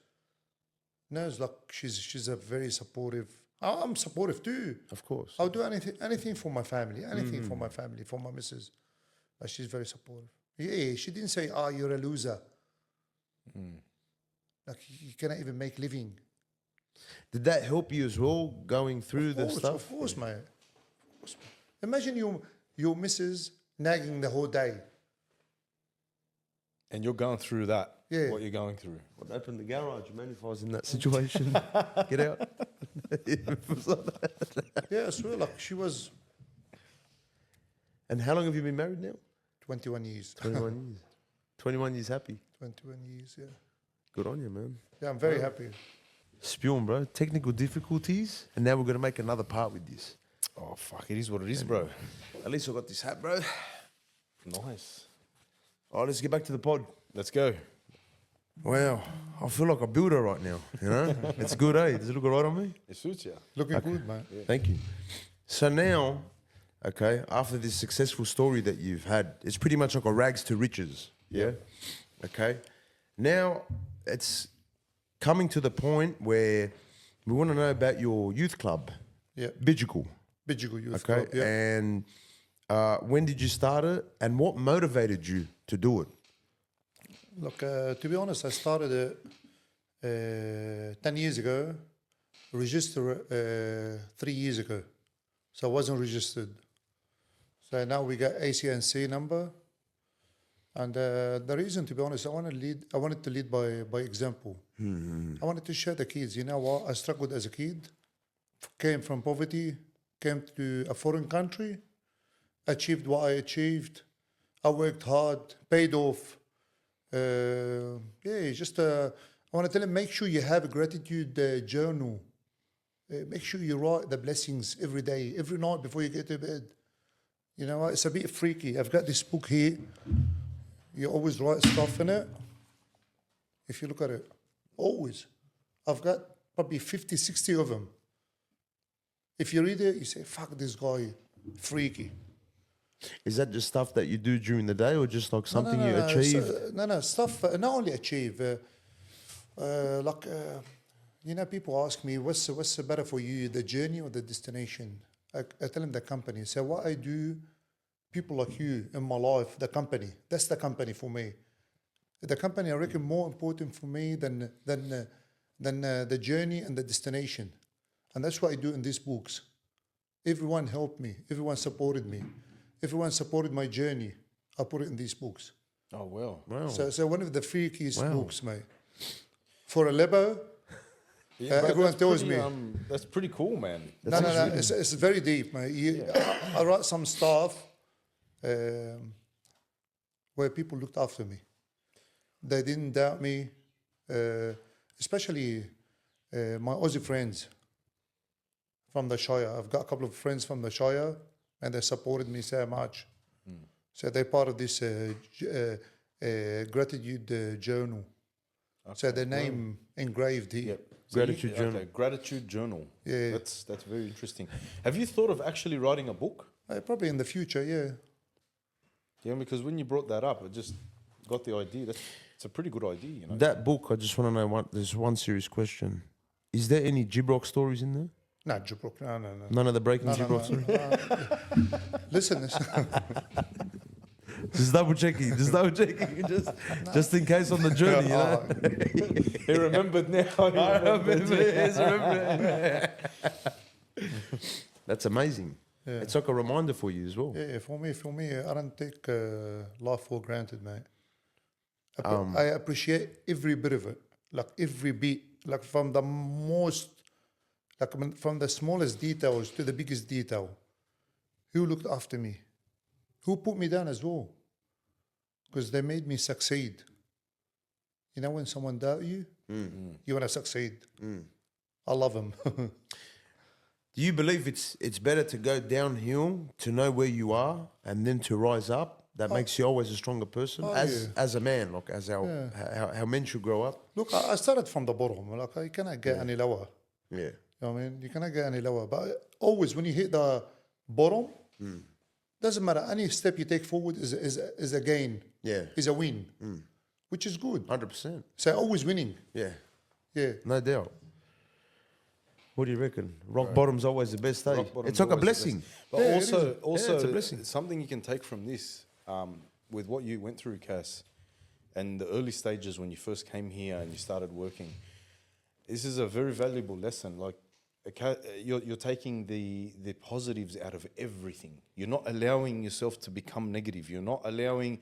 B: like she's a very supportive. I'm supportive too.
A: Of course.
B: I'll do anything for my family, for my family, for my missus. But she's very supportive. Yeah, she didn't say, you're a loser. Like, you cannot even make living.
A: Did that help you as well, going through the stuff?
B: Of course, mate. Imagine your missus nagging the whole day.
C: And you're going through that,
B: Yeah.
C: what you're going through.
A: I'd open the garage, man, if I was in that situation. Get out.
B: Yeah, I swear, like she was
A: And how long have you been married now?
B: 21 years.
A: 21 years. 21 years happy.
B: 21 years, yeah.
A: Good on you, man.
B: Yeah, I'm very happy.
A: Spewing, bro. Technical difficulties. And now we're going to make another part with this.
C: Oh, fuck, it is what it is, bro.
A: At least I got this hat, bro.
C: Nice.
A: All right, let's get back to the pod.
C: Let's go.
A: Wow. I feel like a builder right now, you know? It's good, eh? Does it look all right on me?
C: It suits you.
B: Looking good, man.
C: Yeah.
A: Thank you. So now, okay, after this successful story that you've had, it's pretty much like a rags to riches. Yeah. Okay. Now it's coming to the point where we want to know about your youth club.
B: Yeah.
A: Bijigal.
B: Bijigal Youth
A: Okay.
B: Club, yeah.
A: And when did you start it, and what motivated you to do it?
B: Look, to be honest, I started it 10 years ago, registered 3 years ago. So I wasn't registered. So now we got ACNC number. And the reason, to be honest, I wanted to lead by example. I wanted to show the kids, you know what, I struggled as a kid, came from poverty, came to a foreign country, achieved what I achieved. I worked hard, paid off. I want to tell them, make sure you have a gratitude journal. Make sure you write the blessings every day, every night before you get to bed. You know, it's a bit freaky. I've got this book here. you always write stuff in it. If you look at it, always. I've got probably 50, 60 of them. If you read it, you say, fuck this guy, freaky.
A: Is that just stuff that you do during the day, or just like something you achieve?
B: Stuff, not only achieve, people ask me, what's better for you, the journey or the destination? I tell them the company. So what I do, people like you in my life, the company, that's the company for me. The company, I reckon, more important for me than the journey and the destination. And that's what I do in these books. Everyone helped me. Everyone supported me. Everyone supported my journey. I put it in these books.
C: Oh, well.
A: Wow.
B: So one of the freakiest
A: Wow.
B: books, mate. For a Lebo,
C: Yeah, but
B: everyone
C: that's
B: tells
C: pretty,
B: me.
C: that's pretty cool, man.
B: No, it's very deep, mate. I write some stuff where people looked after me. They didn't doubt me, especially my Aussie friends from the Shire. I've got a couple of friends from the Shire, and they supported me so much. So they're part of this gratitude journal. So their name engraved here.
C: Yep.
A: Gratitude journal.
C: Okay, gratitude journal.
B: Yeah.
C: That's very interesting. Have you thought of actually writing a book?
B: Probably in the future, yeah.
C: Yeah, because when you brought that up, I just got the idea. It's a pretty good idea, you know.
A: That book, I just want to know, there's one serious question. Is there any Gibrock stories in there?
B: No, Jabrok, no.
A: None of the breaking
B: No,
A: Gibrock stories?
B: Listen.
A: Just double checking, just in case on the journey, you know?
C: He remembered now.
A: That's amazing.
B: Yeah.
A: It's like a reminder for you as well.
B: Yeah, for me, I don't take life for granted, mate. I appreciate every bit of it, like every beat, like from the from the smallest details to the biggest detail. Who looked after me? Who put me down as well? Because they made me succeed. You know, when someone doubt you, you want to succeed. I love them.
A: Do you believe it's better to go downhill to know where you are and then to rise up? That makes you always a stronger person as a man, like as how men should grow up.
B: Look, I started from the bottom. Like, I cannot get any lower.
A: Yeah.
B: You know what I mean? You cannot get any lower. But always when you hit the bottom, doesn't matter. Any step you take forward is a gain.
A: Yeah.
B: Is a win. Which is good.
A: 100%.
B: So always winning.
A: Yeah.
B: Yeah.
A: No doubt. What do you reckon? Rock bottom's always the best, eh?
C: Rock bottom's
A: It's like a
C: always the
A: blessing.
C: best. But
B: Yeah, it
C: also
A: it's a blessing.
C: something you can take from this, with what you went through, Cass, and the early stages when you first came here and you started working. This is a very valuable lesson. Like, you're taking the positives out of everything. You're not allowing yourself to become negative. You're not allowing.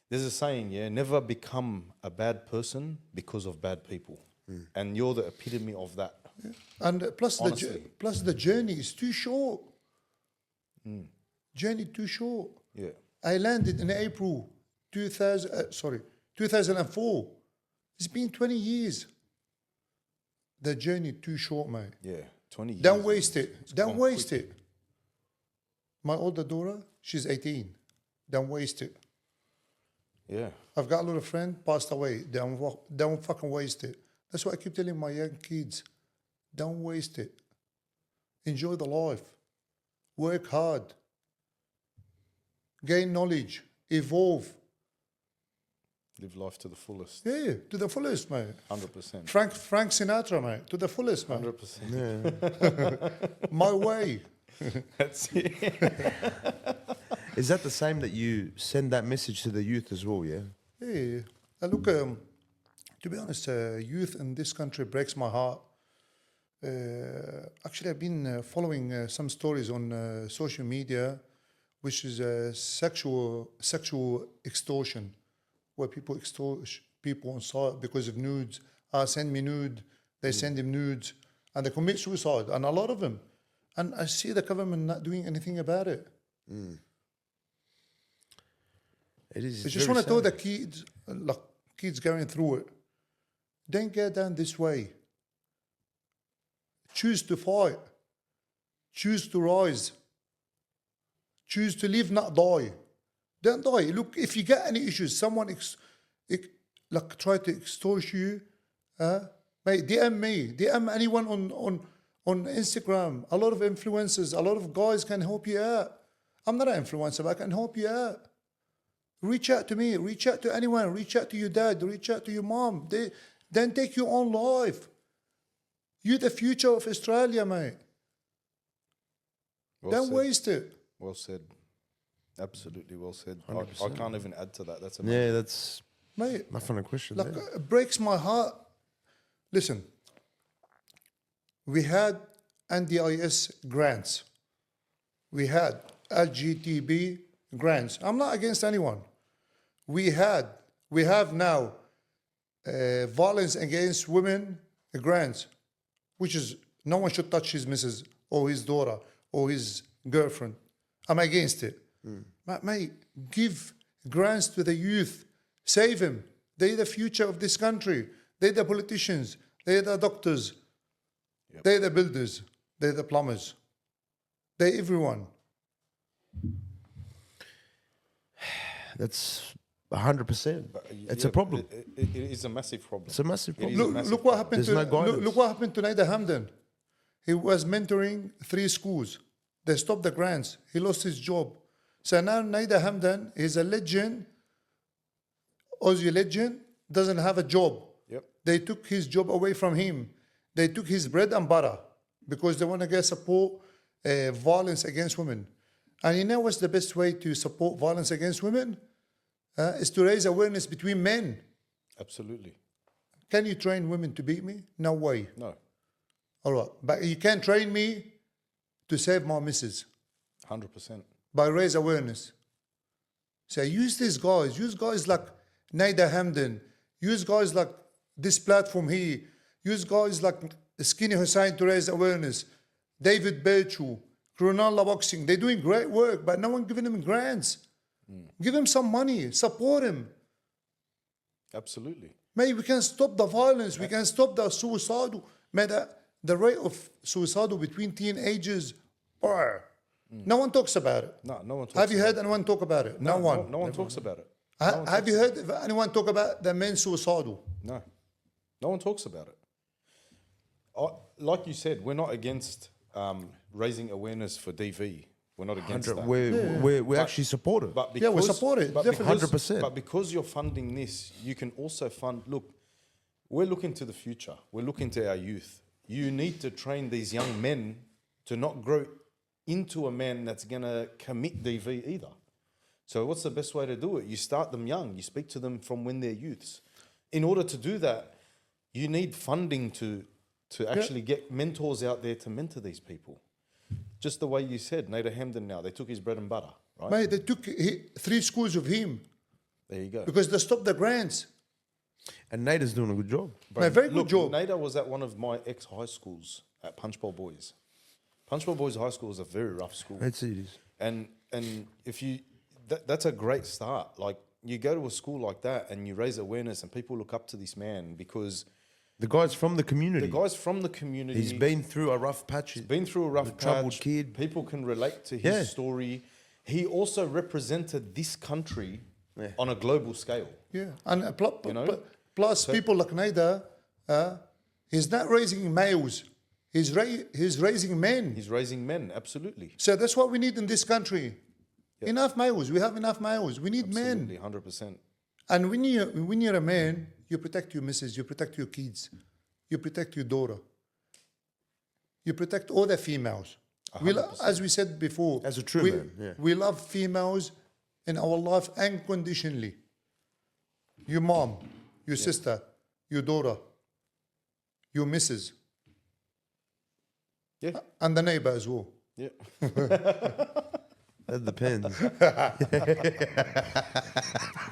C: There's a saying, never become a bad person because of bad people. And you're the epitome of that.
B: And plus the journey is too short. Journey too short.
C: Yeah.
B: I landed in April 2004. It's been 20 years. The journey too short, mate.
C: Yeah. 20 years.
B: Don't waste it.
C: It's
B: Don't
C: gone
B: waste
C: quick.
B: it. My older daughter, she's 18. Don't waste it.
C: Yeah.
B: I've got a little friend passed away. Don't fucking waste it. That's what I keep telling my young kids. Don't waste it. Enjoy the life. Work hard. Gain knowledge. Evolve.
C: Live life to the fullest.
B: Yeah, to the fullest, mate.
C: 100%.
B: Frank Sinatra, mate. To the fullest, mate.
C: 100%.
B: My way.
C: That's it.
A: Is that the same that you send that message to the youth as well, yeah?
B: Yeah. Look, to be honest, youth in this country breaks my heart. Actually, I've been following some stories on social media, which is sexual extortion, where people extort people on site because of nudes. Send me nude, they send him nudes, and they commit suicide, and a lot of them. And I see the government not doing anything about it.
A: It is.
B: I just want to tell the kids, like kids going through it, don't get down this way. Choose to fight. Choose to rise. Choose to live, not die. Don't die. Look, if you get any issues, someone like try to extort you, mate, DM me, DM anyone on Instagram. A lot of influencers, a lot of guys can help you out. I'm not an influencer, but I can help you out. Reach out to me, reach out to anyone, reach out to your dad, reach out to your mom. Then take your own life. You're the future of Australia, mate.
C: Well
B: Don't
C: said.
B: waste it.
C: Well said. Absolutely well said. I
A: 100%.
C: can't even add to that. That's amazing.
A: Yeah, that's
B: Mate,
A: nothing to question.
B: like,
A: there.
B: it breaks my heart. Listen, we had NDIS grants. We had LGTB grants. I'm not against anyone. We have now violence against women grants, which is no one should touch his missus or his daughter or his girlfriend. I'm against it. But mate, give grants to the youth. Save them. They're the future of this country. They're the politicians. They're the doctors.
C: Yep.
B: They're the builders. They're the plumbers. They're everyone.
A: That's 100%.
C: But,
A: It's
C: yeah,
A: a problem.
C: It is a massive problem.
A: It's a massive
C: It is
A: problem.
C: a massive
B: Look what
C: problem.
B: happened
A: There's no
B: to
A: guidance.
B: look what happened to Nader Hamdan. He was mentoring 3 schools. They stopped the grants. He lost his job. So now Nader Hamdan is a legend, Aussie legend, doesn't have a job.
C: Yep.
B: They took his job away from him. They took his bread and butter because they want to get support violence against women. And you know what's the best way to support violence against women? Is to raise awareness between men.
C: Absolutely.
B: Can you train women to beat me? No way.
C: No.
B: All right. But you can train me to save my missus
C: 100%.
B: by raise awareness. So use these guys. Use guys like Nader Hamdan. Use guys like this platform here. Use guys like Skinny Hussein to raise awareness. David Birchu, Cronulla Boxing. They're doing great work, but no one giving them grants. Give him some money. Support him.
C: Absolutely.
B: Maybe we can stop the violence. We can stop the suicidal. The rate of suicidal between teenagers. No one talks about it.
C: No one talks
B: Have you
C: about
B: heard anyone talk about it? No one.
C: No one talks about it.
B: Have you heard anyone talk about the men suicidal?
C: No. No one talks about it. Like you said, we're not against raising awareness for DV. We're not against that.
A: We actually support it.
C: But
B: Yeah, we support it,
C: but
B: definitely.
A: 100%.
C: But because you're funding this, you can also fund. Look, we're looking to the future. We're looking to our youth. You need to train these young men to not grow into a man that's going to commit DV either. So what's the best way to do it? You start them young. You speak to them from when they're youths. In order to do that, you need funding to actually get mentors out there to mentor these people. Just the way you said, Nader Hamdan now, they took his bread and butter, right?
B: Mate, they took 3 schools of him
C: There you go.
B: because they stopped the grants.
A: And Nader's doing a good job.
C: But
B: Mate, very good
C: look,
B: job.
C: Nader was at one of my ex-high schools at Punchbowl Boys. Punchbowl Boys High School is a very rough school.
A: It is.
C: And if you, that's a great start. Like, you go to a school like that and you raise awareness and people look up to this man because
A: The guy's from the community.
C: the guy's from the community.
A: He's been through a rough patch.
C: been through a rough
A: troubled
C: patch.
A: kid.
C: People can relate to his
A: Yeah.
C: story. He also represented this country
A: Yeah.
C: on a global scale.
B: Yeah, and
C: You know?
B: plus people like Nader, he's not raising males. He's raising men.
C: He's raising men, absolutely.
B: So that's what we need in this country. Enough males. We have enough males. We need men.
C: Absolutely, 100%.
B: And when you're a man, you protect your missus, you protect your kids, you protect your daughter, you protect all the females. As we said before,
A: As a true
B: we,
A: man, yeah.
B: we love females in our life unconditionally. Your mom, your sister, your daughter, your missus,
C: Yeah,
B: and the neighbor as well.
C: yeah.
A: That depends.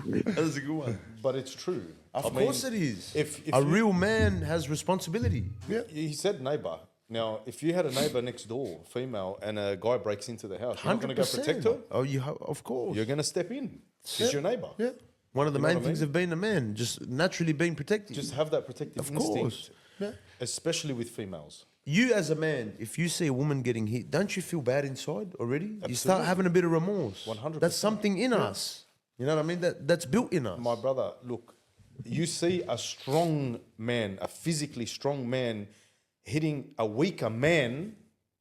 A: That's a good one.
C: But it's true.
A: Of course it is.
C: If
A: a
C: you-
A: real man has responsibility.
B: Yeah.
C: He said neighbor. Now, if you had a neighbor next door, female, and a guy breaks into the house, you're not going to go protect her.
A: Oh, of course.
C: You're going to step in. She's your neighbor.
B: Yeah.
A: One of the
C: You know
A: main
C: what I
A: things
C: mean?
A: of being a man, just naturally being protected.
C: Just have that protective
A: Of
C: instinct,
A: course.
B: Yeah.
C: especially with females.
A: you as a man, if you see a woman getting hit, don't you feel bad inside already? You start having a bit of remorse.
C: 100%.
A: That's something in us. You know what I mean? That's built in us.
C: My brother, look, you see a strong man, a physically strong man hitting a weaker man,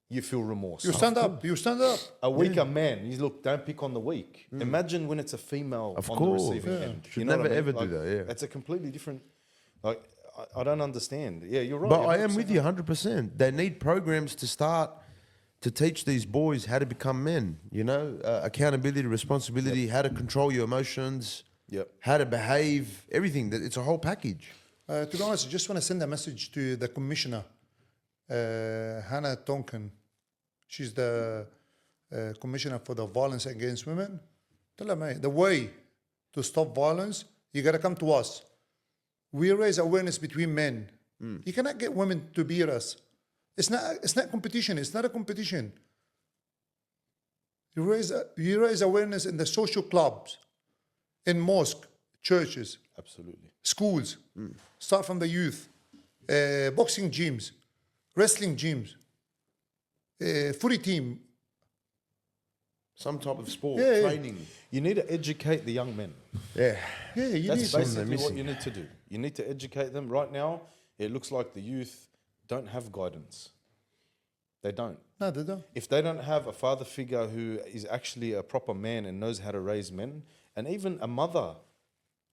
C: you feel remorse.
B: You stand up. You stand up.
C: A weaker man, you look, don't pick on the weak. Imagine when it's a female
A: Of
C: on
A: course.
C: the receiving end.
A: Should
C: know what
A: never
C: I mean?
A: ever do that, yeah.
C: It's a completely different, like, I don't understand. Yeah, you're right.
A: But
C: you're
A: I am
C: 100%
A: with you 100%. They need programs to start to teach these boys how to become men, you know, accountability, responsibility, how to control your emotions,
C: Yep.
A: how to behave, everything. It's a whole package.
B: To be honest, I just want to send a message to the commissioner, Hannah Tonkin. She's the commissioner for the violence against women. Tell her, mate, the way to stop violence, you got to come to us. We raise awareness between men. You cannot get women to beat us. It's not competition. It's not a competition. You raise awareness in the social clubs, in mosque, churches,
C: Absolutely.
B: schools. Start from the youth. Boxing gyms, wrestling gyms, footy team.
A: Some type of sport,
B: Yeah, yeah.
A: training.
C: You need to educate the young men.
A: Yeah.
B: Yeah, you
C: That's
B: need
C: basically what
A: missing.
C: you need to do. You need to educate them. Right now, it looks like the youth don't have guidance. They don't.
B: No, they don't.
C: If they don't have a father figure who is actually a proper man and knows how to raise men, and even a mother,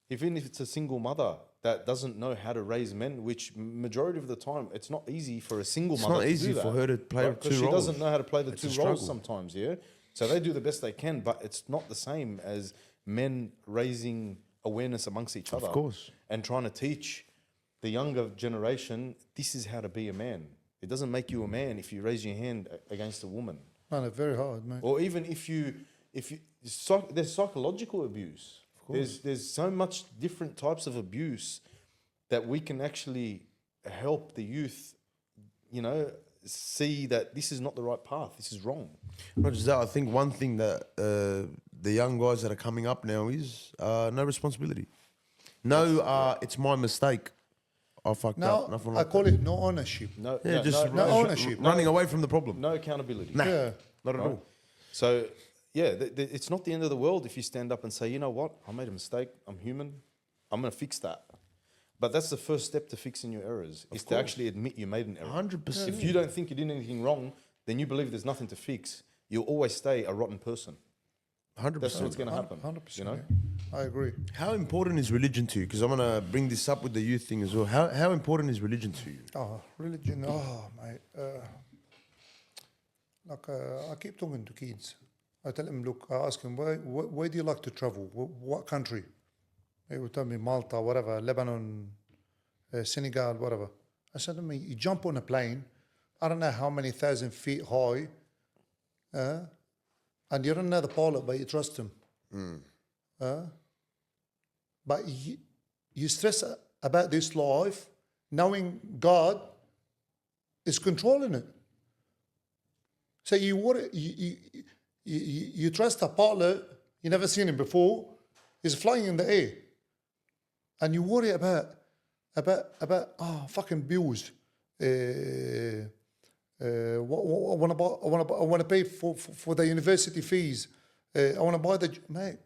C: even if it's a single mother that doesn't know how to raise men, which majority of the time it's not easy for a single
A: It's
C: mother
A: not
C: to
A: easy
C: do that,
A: for her to play
C: right? 'Cause
A: two
C: she
A: roles.
C: doesn't know how to play the
A: It's a
C: two roles
A: struggle.
C: sometimes, yeah? So they do the best they can, but it's not the same as men raising awareness amongst each other.
A: Of course.
C: And trying to teach the younger generation, this is how to be a man. It doesn't make you a man if you raise your hand against a woman.
B: No, they're very hard, mate.
C: Or even if you there's psychological abuse. There's so much different types of abuse that we can actually help the youth, you know, see that this is not the right path. This is wrong.
A: Not just that, I think one thing that the young guys that are coming up now is no responsibility. No, it's my mistake. I fucked
B: Now,
A: up. Nothing
B: I
A: like
B: call
A: that.
B: it no ownership.
C: No,
A: Yeah, just
B: no ownership.
A: running away from the problem.
C: no accountability.
A: Nah,
B: Yeah.
A: not at
C: Right?
A: all.
C: So, yeah, it's not the end of the world if you stand up and say, you know what, I made a mistake, I'm human, I'm going to fix that. But that's the first step to fixing your errors, is to actually admit you made an error.
A: 100%.
C: If you don't think you did anything wrong, then you believe there's nothing to fix. You'll always stay a rotten person.
A: 100%.
C: That's what's going to happen.
B: 100%.
C: You know?
B: Yeah. I agree.
A: How important is religion to you? Because I'm going to bring this up with the youth thing as well. How important is religion to you?
B: Oh, religion. Oh, mate. I keep talking to kids. I tell them, look, I ask them, where do you like to travel? What country? They will tell me Malta, whatever, Lebanon, Senegal, whatever. I said to them, you jump on a plane, I don't know how many thousand feet high, and you don't know the pilot, but you trust him. But you stress about this life, knowing God is controlling it. So you trust a pilot, you never seen him before, he's flying in the air. And you worry about fucking bills. I want to pay for the university fees. I want to buy mate.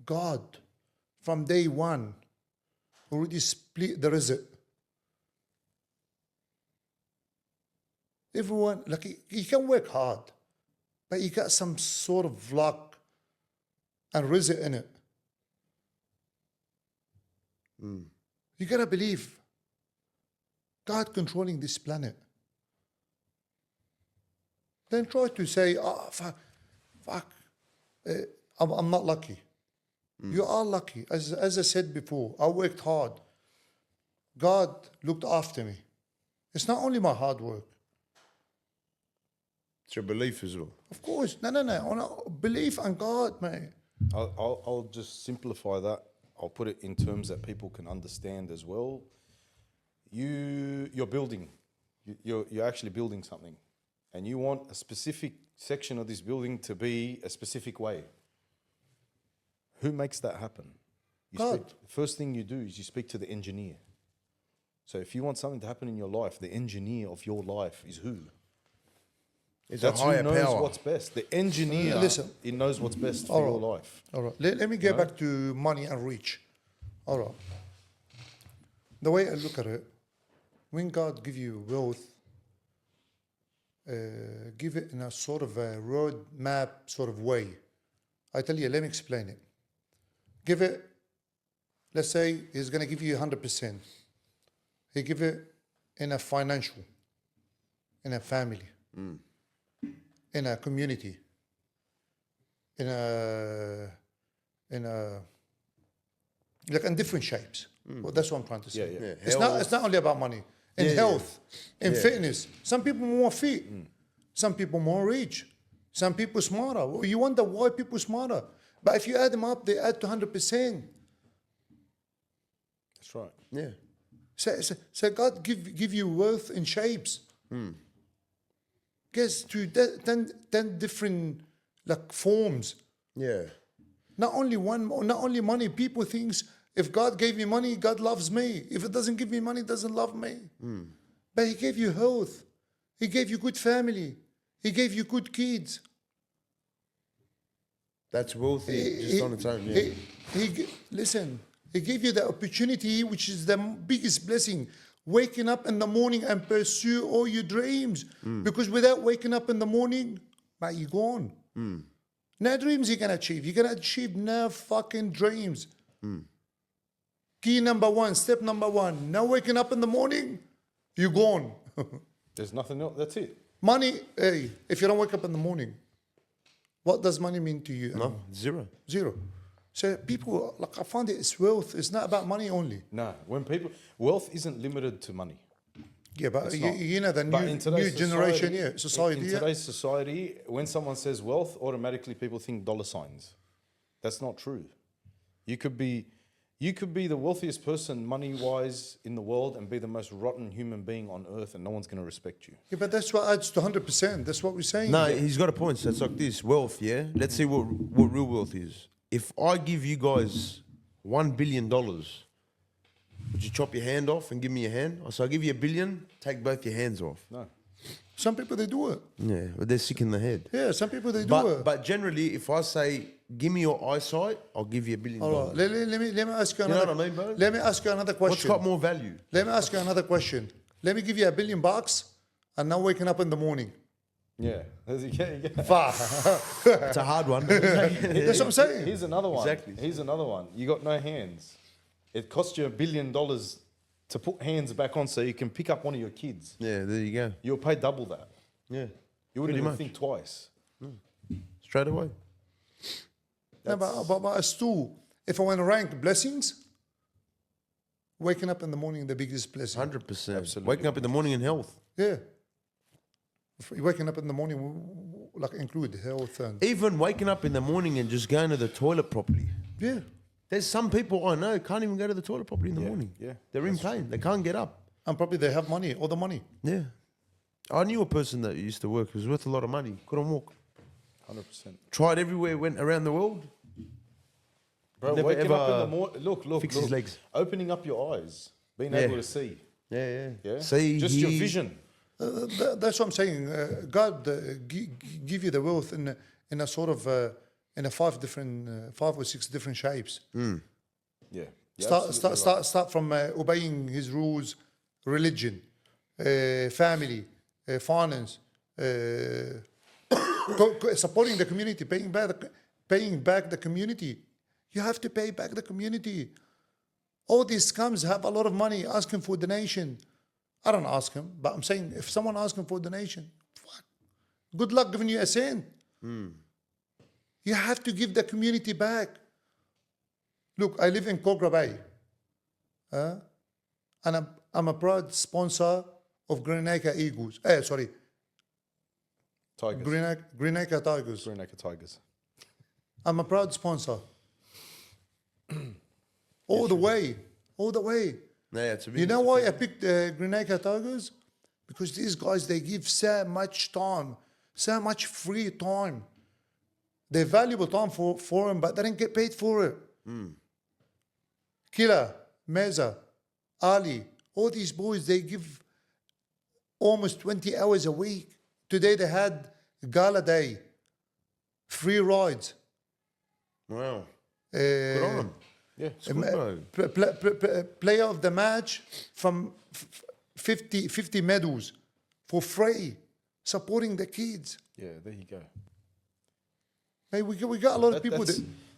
B: God, from day one, already split the rizq. Everyone, like, you can work hard, but you got some sort of luck and rizq in it. You gotta believe God controlling this planet. Then try to say, oh, fuck, I'm not lucky. You are lucky. As I said before, I worked hard. God looked after me. It's not only my hard work.
A: It's your belief as well.
B: Of course. No. Belief in God, man.
C: I'll just simplify that. I'll put it in terms that people can understand as well. You're building. You're actually building something. And you want a specific section of this building to be a specific way. Who makes that happen?
B: God.
C: The first thing you do is you speak to the engineer. So if you want something to happen in your life, the engineer of your life is who?
A: It's
C: That's
A: a higher
C: who knows
A: power.
C: what's best. The engineer,
B: Listen.
C: he knows what's best for
B: All
C: your
B: right.
C: life.
B: All right. Let me get back to money and reach. All right. The way I look at it, when God give you wealth, give it in a sort of a road map sort of way. I tell you, let me explain it. Give it, let's say he's going to give you 100%. He give it in a financial, in a family, in a community, in like in different shapes. Well, that's what I'm trying to say.
C: Yeah.
B: It's not only about money. In health, in fitness. Some people more fit. Some people more rich. Some people smarter. Well, you wonder why people smarter. But if you add them up, they add to 100%.
C: That's right.
A: Yeah.
B: So God give you wealth in shapes. Guess to 10 different like forms.
A: Yeah.
B: Not only money. People thinks if God gave me money, God loves me. If it doesn't give me money, it doesn't love me. But He gave you health. He gave you good family. He gave you good kids.
A: That's wealthy just on its own. Yeah.
B: Listen, He gave you the opportunity, which is the biggest blessing. Waking up in the morning and pursue all your dreams. Because without waking up in the morning, man, you're gone. No dreams you can achieve. You can achieve no fucking dreams. Key number one, step number one. Now waking up in the morning, you're gone.
C: There's nothing else. That's it.
B: Money, hey, if you don't wake up in the morning, what does money mean to you?
A: No, zero.
B: Zero. So people, like I find it's wealth. It's not about money only.
C: No. Wealth isn't limited to money.
B: Yeah, but
C: It's
B: you,
C: not.
B: you know the
C: But
B: new
C: in today's
B: generation,
C: in
B: society.
C: today's society, when someone says wealth, automatically people think dollar signs. That's not true. You could be the wealthiest person money-wise in the world and be the most rotten human being on earth, and no one's going to respect you.
B: Yeah, but that's what adds to 100%. That's what we're saying.
A: No, he's got a point. So it's like this wealth, yeah? Let's see what real wealth is. If I give you guys $1 billion, would you chop your hand off and give me a hand? Or so I give you $1 billion, take both your hands off.
C: No.
B: Some people, they do it.
A: Yeah, but they're sick in the head.
B: Yeah, some people, they do it.
A: But generally, if I say, give me your eyesight, I'll give you $1 billion.
B: All right, let me ask you
A: You know
B: another.
A: what I mean, bro?
B: Let me ask you another question.
A: What's got more value?
B: Let me ask you another question. Let me give you $1 billion, and now waking up in the morning.
C: Yeah.
B: Fuck.
A: It's a hard one.
B: That's what I'm saying.
C: Here's another one.
A: Exactly.
C: Here's another one. You got no hands. It costs you $1 billion to put hands back on so you can pick up one of your kids.
A: Yeah, there you go.
C: You'll pay double that.
A: Yeah,
C: You wouldn't
A: Pretty
C: even
A: much.
C: think twice.
A: straight away.
B: No, but still, if I want to rank blessings, waking up in the morning, the biggest blessing.
A: 100%.
C: Absolutely.
A: Waking up in the morning in health.
B: Yeah. If you're waking up in the morning, like include health and
A: Even waking up in the morning and just going to the toilet properly.
B: yeah.
A: There's some people I know can't even go to the toilet properly in the morning.
C: yeah,
A: They're in pain. They can't get up.
B: And probably they have money, all the money.
A: Yeah. I knew a person that used to work. It was worth a lot of money. Couldn't walk.
C: 100%.
A: Tried everywhere. Went around the world.
C: Bro,
A: Never
C: waking up in
A: ever
C: the morning, look,
A: fix his legs.
C: Opening up your eyes, being
A: Yeah.
C: able to see.
A: Yeah.
C: Yeah.
A: See,
C: Just your vision.
B: That's what I'm saying. God give you the wealth in a sort of in a 5 or 6 different shapes.
C: Yeah. You're absolutely right.
B: Start from obeying His rules, religion, family, finance, supporting the community, paying back the community. You have to pay back the community. All these scums have a lot of money asking for donation. I don't ask him, but I'm saying if someone asking for donation, fuck, good luck giving you a cent. You have to give the community back. Look, I live in Kogra Bay, and I'm a proud sponsor of Greenacre Eagles.
C: Tigers.
B: Greenacre Tigers.
C: Greenacre Tigers.
B: I'm a proud sponsor. All the way.
A: Yeah, it's a big
B: You know why I picked Greenacre Tigers? Because these guys, they give so much time, so much free time. They're valuable time for them, but they don't get paid for it. Killer, Meza, Ali, All these boys, they give almost 20 hours a week. Today they had gala day, free rides.
A: Wow. Good on 'em.
C: Yeah.
A: It's good, bro.
B: Player of the match from 50 medals for free, supporting the kids.
C: Yeah, there you go.
B: Hey, we got a lot of people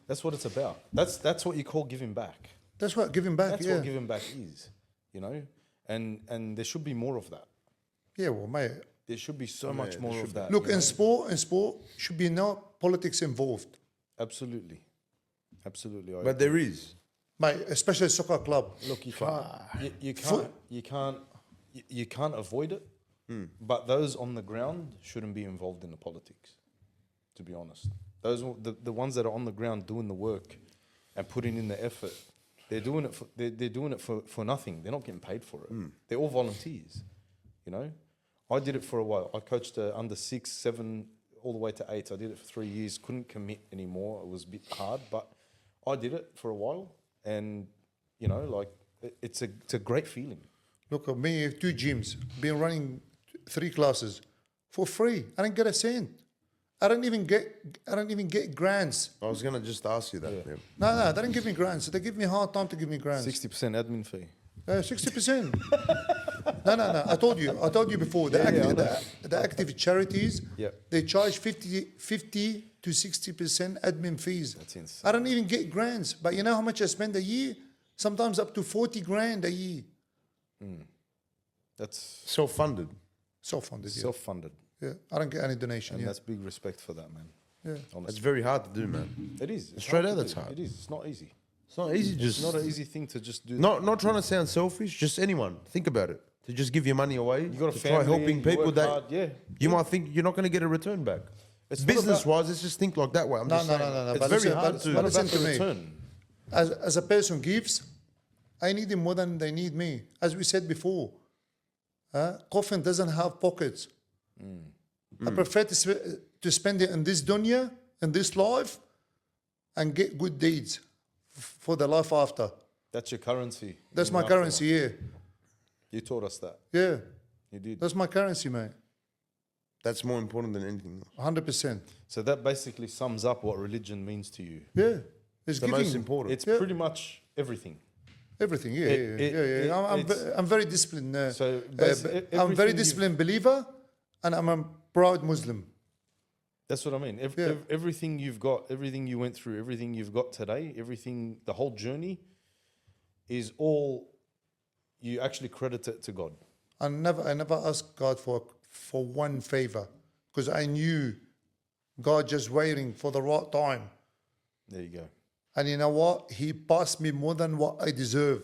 C: That's what it's about. That's what you call giving back.
B: that's what giving back.
C: That's
B: Yeah,
C: what giving back is, you know. And there should be more of that.
B: yeah. Well, mate,
C: There should be so much more of that.
B: look,
C: you know?
B: in sport should be no politics involved,
C: Absolutely, absolutely.
A: But there is.
B: mate. Especially soccer club.
C: Look, you can't avoid it. But those on the ground shouldn't be involved in the politics. To be honest, those the ones that are on the ground doing the work and putting in the effort, they're doing it for nothing. They're not getting paid for it. They're all volunteers. You know, I did it for a while. I coached under 6, 7, all the way to 8. I did it for 3 years. Couldn't commit anymore. It was a bit hard, but I did it for a while, and you know, like it's a great feeling.
B: Look at me, 2 gyms, been running 3 classes for free. I didn't get a cent. I don't even get grants.
A: I was gonna just ask you that. Yeah.
B: No, they didn't give me grants. They give me a hard time to give me grants.
C: 60% admin fee.
B: 60%. No. I told you before. The active charities,
C: Yeah.
B: they charge 50 to 60% admin fees.
C: That's insane.
B: I don't even get grants. But you know how much I spend a year? Sometimes up to 40 grand a year.
C: That's
B: Self-funded. Yeah.
C: self-funded,
B: Yeah. I don't get any donation.
C: and
B: Yeah.
C: that's big respect for that, man.
B: Yeah.
A: It's
C: Honestly,
A: very hard to do, man.
C: it is. It's
A: Straight
C: hard
A: out,
C: to
A: that's
C: do.
A: hard.
C: It is. It's not easy.
A: It's not easy.
C: It's
A: Just
C: not an easy thing to just do.
A: not trying to sound selfish. Just anyone. Think about it. To just give your money away.
C: You got a
A: to
C: family.
A: try helping
C: you
A: people
C: work
A: that
C: hard, yeah.
A: you might think you're not going to get a return back.
C: It's not
A: Business wise, let's just think like that way. I'm
B: No,
A: just
B: no,
A: saying,
B: no, no,
A: It's
B: but
A: very
B: listen-
A: hard
B: but-
A: to.
B: but
C: What
B: listen
C: about
B: to
C: the
B: me.
C: return?
B: As a person gives, I need them more than they need me. As we said before, coffin doesn't have pockets. I prefer to spend it in this dunya, in this life, and get good deeds for the life after.
C: That's your currency.
B: That's
C: in
B: my
C: the afterlife.
B: currency, yeah.
C: You taught us that.
B: Yeah,
C: You did.
B: that's my currency, mate.
A: That's more important than anything.
B: 100%.
C: So that basically sums up what religion means to you.
B: Yeah, it's
A: It's the
B: giving
A: most important.
C: It's
B: Yeah.
C: pretty much everything.
B: everything. Yeah,
C: It-
B: yeah.
C: it's-
B: I'm very disciplined.
C: So
B: I'm
C: everything
B: very
C: you've-
B: disciplined believer, and I'm a proud Muslim.
C: That's what I mean.
B: Yeah.
C: Everything you've got, everything you went through, everything you've got today, everything, the whole journey is all, you actually credit it to God.
B: I never asked God for one favor because I knew God just waiting for the right time.
C: There you go.
B: And you know what? He passed me more than what I deserve.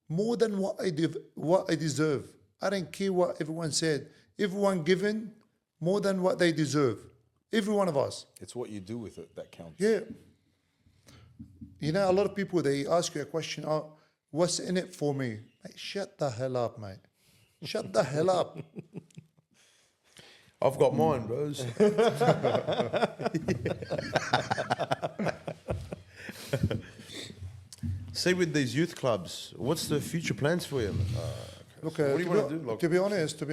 B: More than what I deserve. I don't care what everyone said. Everyone given more than what they deserve. Every one of us.
C: It's what you do with it that counts.
B: Yeah. You know, a lot of people, they ask you a question, oh, what's in it for me? Mate, shut the hell up, mate. Shut the hell up.
A: I've got mine, bros. See, with these youth clubs, what's the future plans for you?
B: Look,
A: what do you want to do? Like,
B: to be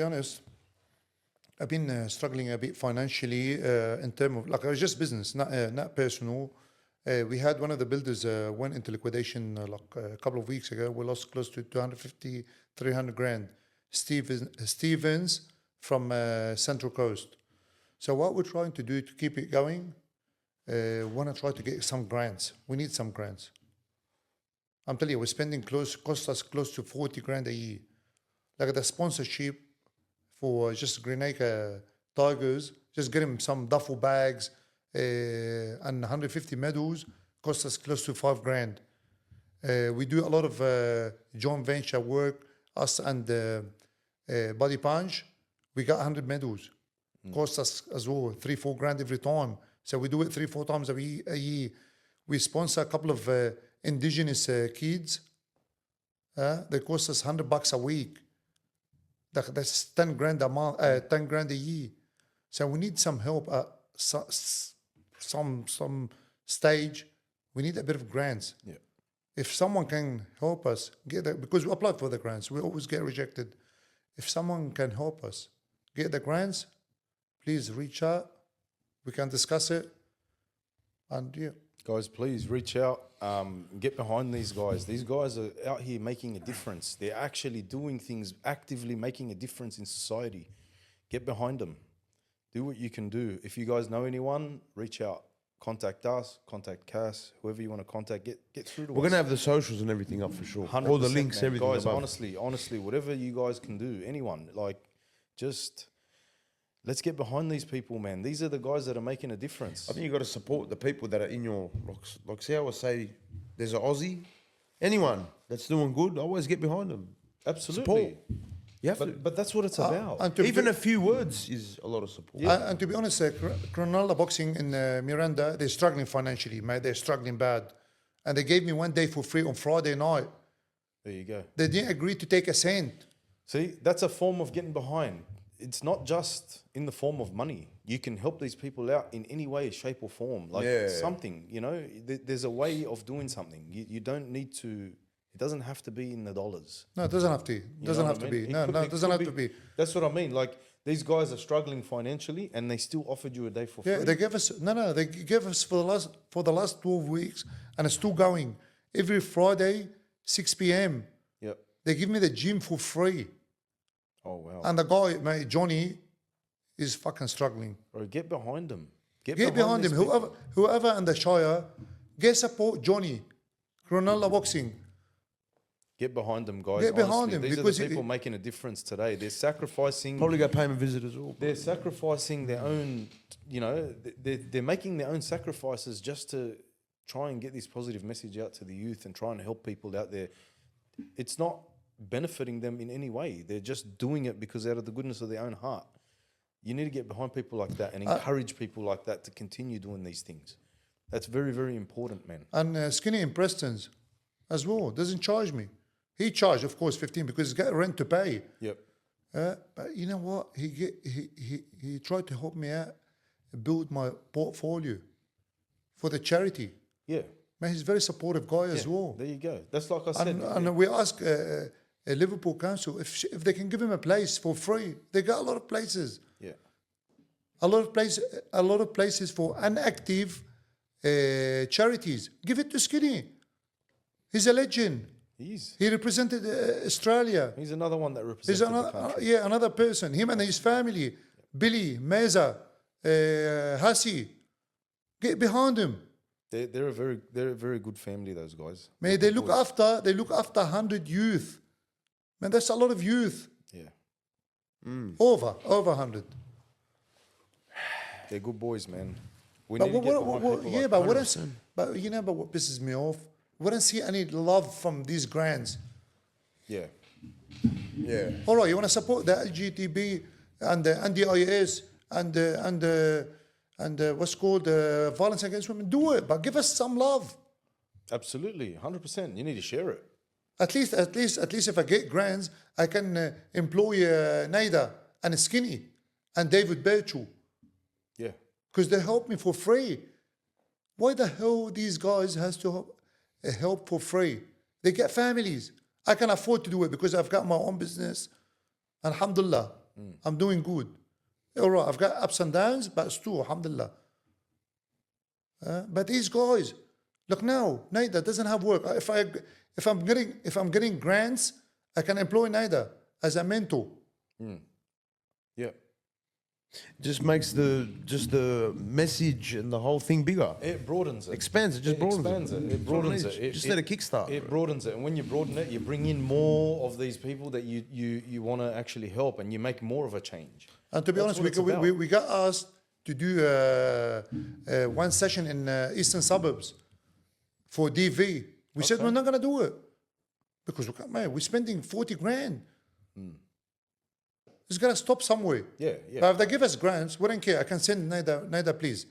B: honest, I've been struggling a bit financially in terms of, like, it was just business, not personal. We had one of the builders went into liquidation a couple of weeks ago. We lost close to 250, 300 grand. Stevens from Central Coast. So what we're trying to do to keep it going, want to try to get some grants. We need some grants. I'm telling you, we're spending cost us close to 40 grand a year. Like the sponsorship for just Grenada Tigers, just get them some duffel bags and 150 medals, cost us close to 5 grand. We do a lot of joint venture work, us and Body Punch. We got 100 medals. Cost us as well 3-4 grand every time. So we do it 3-4 times a year. We sponsor a couple of indigenous kids. They cost us $100 a week. That's 10 grand a month, 10 grand a year. So we need some help at some stage. We need a bit of grants.
C: Yeah.
B: If someone can help us get that, because we applied for the grants, we always get rejected. If someone can help us get the grants, please reach out. We can discuss it. And yeah.
C: Guys, please reach out. Get behind these guys. These guys are out here making a difference. They're actually doing things, actively making a difference in society. Get behind them. Do what you can do. If you guys know anyone, reach out. Contact us, contact Cass, whoever you want to contact. Get through to us.
A: We're gonna have the socials and everything up for sure. All the links,
C: man.
A: everything.
C: Guys,
A: above.
C: honestly, whatever you guys can do, anyone, like, just let's get behind these people, man. These are the guys that are making a difference.
A: I think you got to support the people that are in your like. See, I always say, there's an Aussie, anyone that's doing good, always get behind them.
C: Absolutely.
A: Support. You have to.
C: But that's what it's about.
B: And to
A: Even a few words is a lot of support.
B: And to be honest, Cronulla Boxing in Miranda, they're struggling financially, mate. They're struggling bad. And they gave me 1 day for free on Friday night.
C: There you go.
B: They didn't agree to take a cent.
C: See, that's a form of getting behind. It's not just in the form of money. You can help these people out in any way, shape or form. Like something, you know, there's a way of doing something. You don't need to, it doesn't have to be in the dollars.
B: No, it doesn't have to. It doesn't have to be. No, it doesn't have to be.
C: That's what I mean. Like, these guys are struggling financially and they still offered you a day for free.
B: Yeah, they gave us, they gave us for the last 12 weeks and it's still going. Every Friday, 6 p.m.
C: Yep.
B: They give me the gym for free.
C: Oh, wow.
B: And the guy, mate, Johnny, is fucking struggling.
C: Bro, get behind them.
B: Get behind him.
C: these people.
B: Whoever in the Shire, get support Johnny. Cronulla Boxing.
C: Get behind them, guys.
B: Get behind
C: honestly.
B: him,
C: These
B: because
C: are the people making a difference today. They're sacrificing.
A: Probably go pay him a visit as well.
C: They're sacrificing their own, you know, they're making their own sacrifices just to try and get this positive message out to the youth and try and help people out there. It's not benefiting them in any way. They're just doing it because out of the goodness of their own heart. You need to get behind people like that and encourage people like that to continue doing these things. That's very, very important, man.
B: And Skinny in Preston's as well. Doesn't charge me. He charged, of course, 15 because he's got rent to pay.
C: Yep.
B: But you know what? He tried to help me out, build my portfolio for the charity.
C: Yeah.
B: Man, he's a very supportive guy as well.
C: There you go. That's like I said.
B: And we asked Liverpool Council if they can give him a place for free. They got a lot of places.
C: Yeah.
B: A lot of places for inactive charities. Give it to Skinny. He's a legend. He represented Australia.
C: He's another one that represents the country.
B: Another person. Him and his family. Billy, Meza, Hassi. Get behind him.
C: They're a very good family, those guys.
B: Man, they look after 100 youth. Man, that's a lot of youth.
C: Yeah.
B: Over 100.
C: They're good boys, man. We
B: But
C: need to get behind people like that.
B: but you know, but what pisses me off? We don't see any love from these grants.
C: Yeah.
A: Yeah.
B: All right, you want to support the LGTB and the NDIS and what's called violence against women? Do it, but give us some love.
C: Absolutely, 100%. You need to share it.
B: At least, if I get grants, I can employ Naida and Skinny and David Birchall.
C: Yeah.
B: Because they help me for free. Why the hell these guys has to help for free? They get families. I can afford to do it because I've got my own business. Alhamdulillah, I'm doing good. All right, I've got ups and downs, but still, alhamdulillah. But these guys, look now, Naida doesn't have work. If I'm getting grants, I can employ Naida as a mentor.
C: Yeah.
A: Just makes the message and the whole thing bigger.
C: It broadens it.
A: Expands it. Just broadens it.
C: It broadens it.
A: Just let it kickstart.
C: It broadens it. And when you broaden it, you bring in more of these people that you want to actually help, and you make more of a change.
B: And to be honest, we got asked to do one session in eastern suburbs for DV. We said we're not going to do it because we're spending 40 grand. It's got to stop somewhere.
C: Yeah.
B: But if they give us grants, we don't care. I can send Naida, please.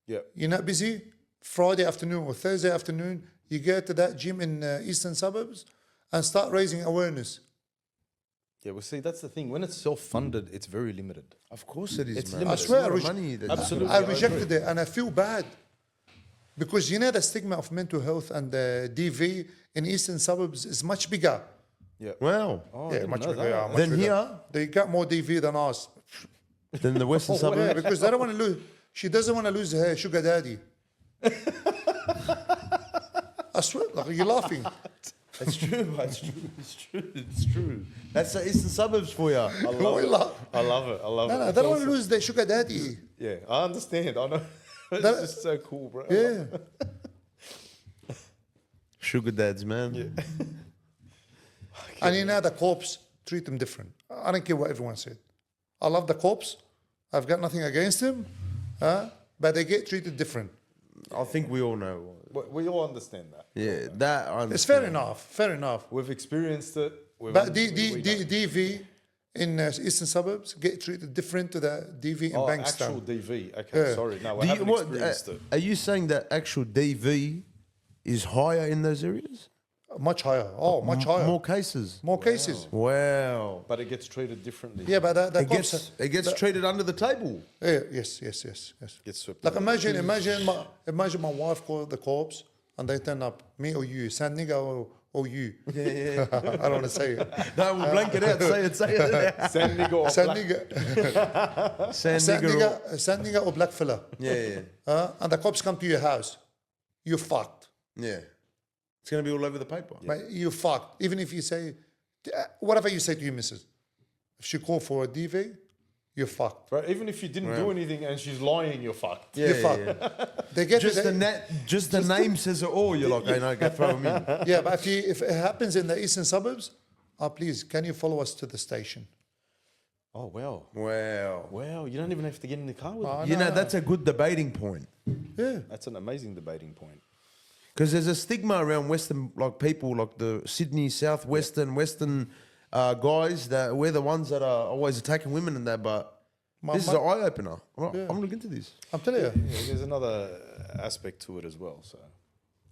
C: Yeah.
B: You're not busy? Friday afternoon or Thursday afternoon, you get to that gym in eastern suburbs and start raising awareness.
C: Yeah, well, see, that's the thing. When it's self-funded, it's very limited.
A: Of course it is,
C: It's
A: man.
C: limited.
B: I swear,
A: money that
B: I rejected it and I feel bad. Because you know the stigma of mental health and the DV in eastern suburbs is much bigger.
C: Yeah.
A: Wow.
C: Oh, I
B: Yeah,
C: didn't
B: much
C: know
B: bigger.
C: that.
B: Yeah, much
A: Then
B: bigger.
A: here,
B: They got more DV than us.
A: then the western
B: Yeah,
A: suburbs.
B: because they don't want to lose. She doesn't want to lose her sugar daddy. I swear, like you're laughing.
A: It's true, mate. It's true. It's true. It's true. That's the eastern suburbs for you.
C: I love it. I love it. I love
B: No,
C: it.
B: no,
C: It's
B: they don't want to
C: awesome.
B: lose their sugar daddy.
C: Yeah, I understand. I know. It's
B: That-
C: just so cool, bro.
B: Yeah.
A: Sugar dads, man.
C: Yeah.
B: And you know the cops treat them different. I don't care what everyone said. I love the cops. I've got nothing against them, but they get treated different.
A: I think we all know.
C: We all understand that.
A: Yeah, that I understand.
B: It's fair enough. Fair enough.
C: We've experienced it.
B: But DV in eastern suburbs get treated different to the DV in
C: actual
B: Bankstown.
C: DV. Okay,
B: Yeah.
C: sorry. No, I
A: Do you,
C: haven't experienced it.
A: are you saying that actual DV is higher in those areas?
B: Much higher. Oh, much higher.
A: More cases.
B: More cases.
A: Wow.
C: But it gets treated differently.
B: Yeah, but the
A: It
B: cops.
A: gets treated under the table.
B: Yeah, yes.
C: Gets swept
B: Like
C: under.
B: imagine my wife called the cops and they turn up, me or you, sand nigga or you.
A: Yeah.
B: I don't want to say it.
A: No, we'll blank it out. Say it.
C: Sand nigga or
B: Sand
C: black-
B: nigga,
A: Sand
B: sand
A: nigger.
B: nigga, sand nigga or black fella.
A: Yeah.
B: And the cops come to your house. You're fucked.
A: Yeah. It's going to be all over the paper.
B: Mate, you're fucked. Even if you say, whatever you say to your missus, if she call for a DV, you're fucked.
C: Bro, even if you didn't do anything and she's lying, you're fucked.
B: You're fucked. They get
A: Just
B: to
A: just the name says it all. You're like, hey, no, go throw him in.
B: yeah, but if it happens in the eastern suburbs, please, can you follow us to the station?
C: Oh, wow.
A: Wow.
C: Wow, you don't even have to get in the car with
B: Oh,
C: them.
A: You know,
B: no.
A: that's a good debating point.
B: Yeah.
C: That's an amazing debating point.
A: Because there's a stigma around Western, like people, like the Sydney, Western guys, that we're the ones that are always attacking women and that. But this is an eye opener. I'm looking into this.
B: I'm telling you.
C: Yeah, there's another aspect to it as well. So,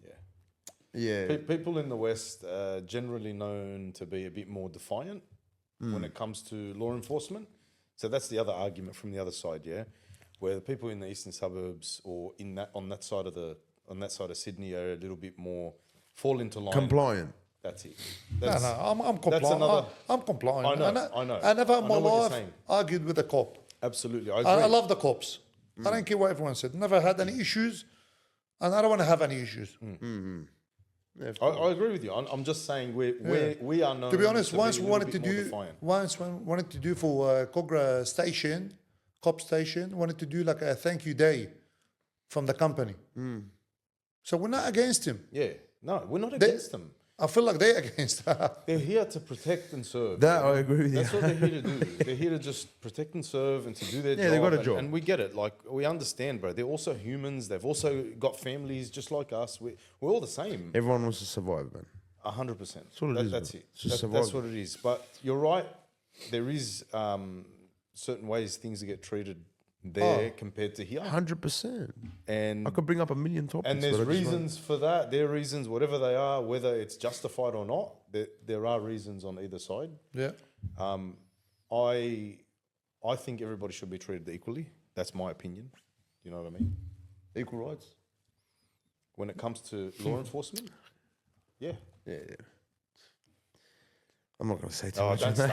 C: yeah.
A: Yeah.
C: People in the West are generally known to be a bit more defiant when it comes to law enforcement. So that's the other argument from the other side, yeah, where the people in the eastern suburbs or on that side of Sydney are a little bit more fall into line.
A: Compliant.
C: That's it.
B: No, I'm compliant.
C: That's another.
B: I'm compliant.
C: I know.
B: I never in
C: I
B: my
C: know what you're
B: life
C: saying.
B: argued with a cop.
C: Absolutely, I agree.
B: I love the cops. I don't care what everyone said. Never had any issues, and I don't want to have any issues.
C: I agree with you. I'm just saying we are known.
B: To be honest,
C: be
B: once
C: a
B: we
C: little
B: wanted to
C: bit more
B: do,
C: defiant.
B: once we wanted to do for Kogra station, cop station, wanted to do like a thank you day from the company. So we're not against him.
C: Yeah, no, we're not against them.
B: I feel like they're against.
C: They're here to protect and serve.
A: That I agree with you.
C: That's what they're here to do. They're here to just protect and serve and to do their job.
A: Yeah, they got a
C: and,
A: job.
C: And we get it. Like, we understand, bro. They're also humans. They've also got families just like us. We're all the same.
A: Everyone wants to survive, man.
C: 100%.
A: That's what it is,
C: That's
A: bro.
C: it.
A: It's just
C: That's
A: survival.
C: what it is. But you're right. There is certain ways things get treated there compared to here.
A: 100%.
C: And
A: I could bring up a million topics.
C: And there's
A: but I just
C: reasons for that. There are reasons, whatever they are, whether it's justified or not. There are reasons on either side.
B: Yeah.
C: I think everybody should be treated equally. That's my opinion. You know what I mean?
A: Equal rights.
C: When it comes to law enforcement, yeah.
A: Yeah. I'm not going to say too
C: Oh,
A: much.
C: don't
A: on that.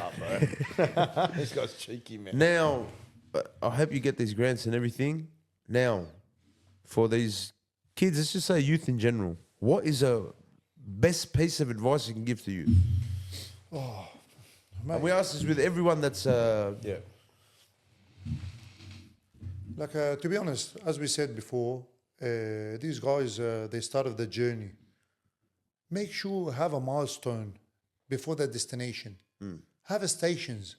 C: start, bro. This guy's cheeky, man.
A: Now, I hope you get these grants and everything. Now, for these kids, let's just say youth in general, what is a best piece of advice you can give to youth? And we ask this with everyone that's
C: Yeah.
B: Like, to be honest, as we said before, these guys, they started the journey. Make sure you have a milestone before the destination. Have a stations.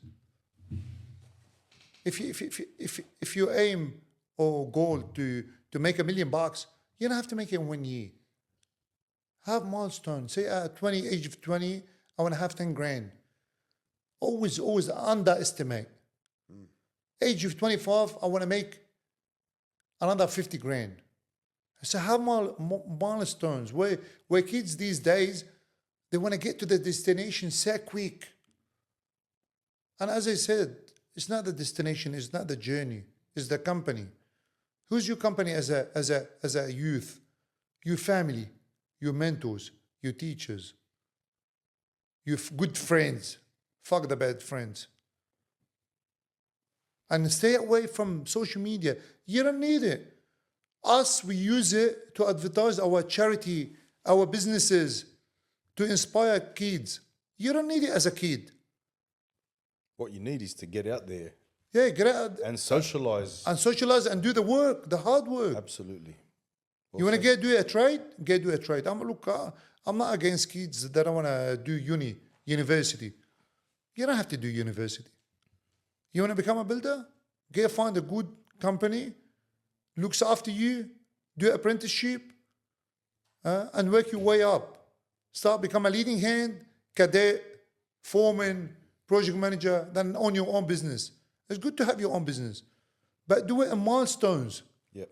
B: If you aim or goal to make $1 million, you don't have to make it in 1 year. Have milestone. Say at age of 20, I want to have 10 grand. Always underestimate. Age of 25, I want to make another 50 grand. So have milestones where kids these days, they want to get to the destination so quick. And as I said, it's not the destination, it's not the journey, it's the company. Who's your company as a youth? your family, your mentors, your teachers, your good friends. Fuck the bad friends. And stay away from social media. You don't need it. Us, we use it to advertise our charity, our businesses, to inspire kids. You don't need it as a kid.
C: What you need is to get out there
B: Yeah, get out
C: and socialize.
B: and socialize and do the work, the hard work.
C: Absolutely.
B: You want to do a trade? Do a trade. I'm not against kids that don't want to do university. You don't have to do university. You want to become a builder? Find a good company, looks after you, do apprenticeship, and work your way up. Start become a leading hand, cadet, foreman, project manager, then own your own business. It's good to have your own business, but do it in milestones.
C: Yep.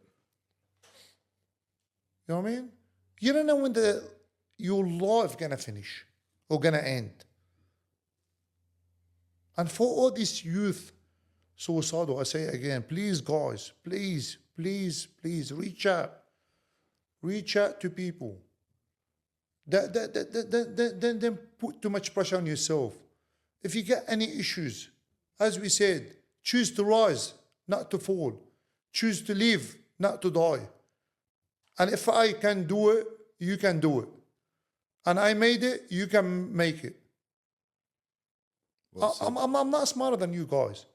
B: You know what I mean? You don't know when your life gonna finish or gonna end. And for all this youth suicidal, I say again, please guys, please reach out. Reach out to people. Then put too much pressure on yourself. If you get any issues, as we said, choose to rise, not to fall. Choose to live, not to die. And if I can do it, you can do it. And I made it, you can make it. I'm not smarter than you guys.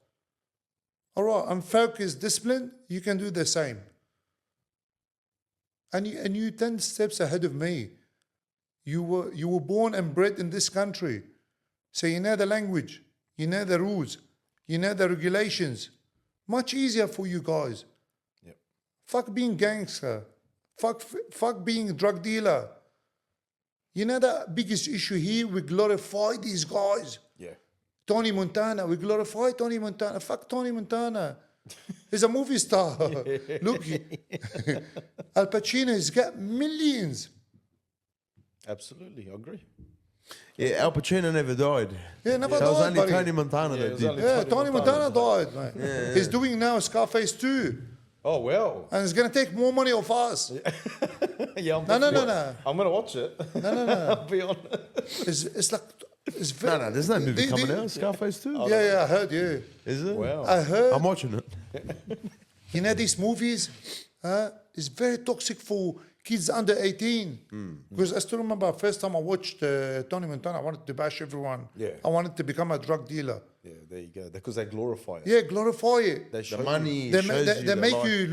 B: All right, I'm focused, disciplined, you can do the same. And you 10 steps ahead of me. You were born and bred in this country. So you know the language, you know the rules, you know the regulations. Much easier for you guys.
C: Yep.
B: Fuck being gangster. Fuck being drug dealer. You know the biggest issue here, we glorify these guys.
C: Yeah.
B: Tony Montana, we glorify Tony Montana. Fuck Tony Montana. He's a movie star. Look, Al Pacino has got millions.
C: Absolutely, I agree.
A: Yeah, Al Pacino never died.
B: Yeah, never
A: That was
B: died,
A: only
B: buddy.
A: Tony Montana
C: Yeah, it
A: that
C: was
A: did.
C: only
B: Yeah, Tony Montana
C: Montana
B: died, mate. He's doing now Scarface 2.
C: Oh, well.
B: And it's going to take more money off us.
C: Yeah,
B: No.
C: I'm going to watch it.
B: No.
C: I'll be honest.
B: It's like... It's very,
A: No, there's no movie coming out. Scarface 2.
B: Yeah, I heard, yeah.
A: Is it?
C: Wow.
B: I heard,
A: I'm watching it.
B: you know, these movies, is very toxic for kids under 18. Because I still remember first time I watched Tony Montana, I wanted to bash everyone.
C: Yeah.
B: I wanted to become a drug dealer.
C: Yeah, there you go. Because they glorify it.
B: Yeah, glorify it.
C: They show
A: The
C: you-
A: money
B: They,
A: shows
B: they,
A: you
B: they
A: the
B: make
A: life.
B: you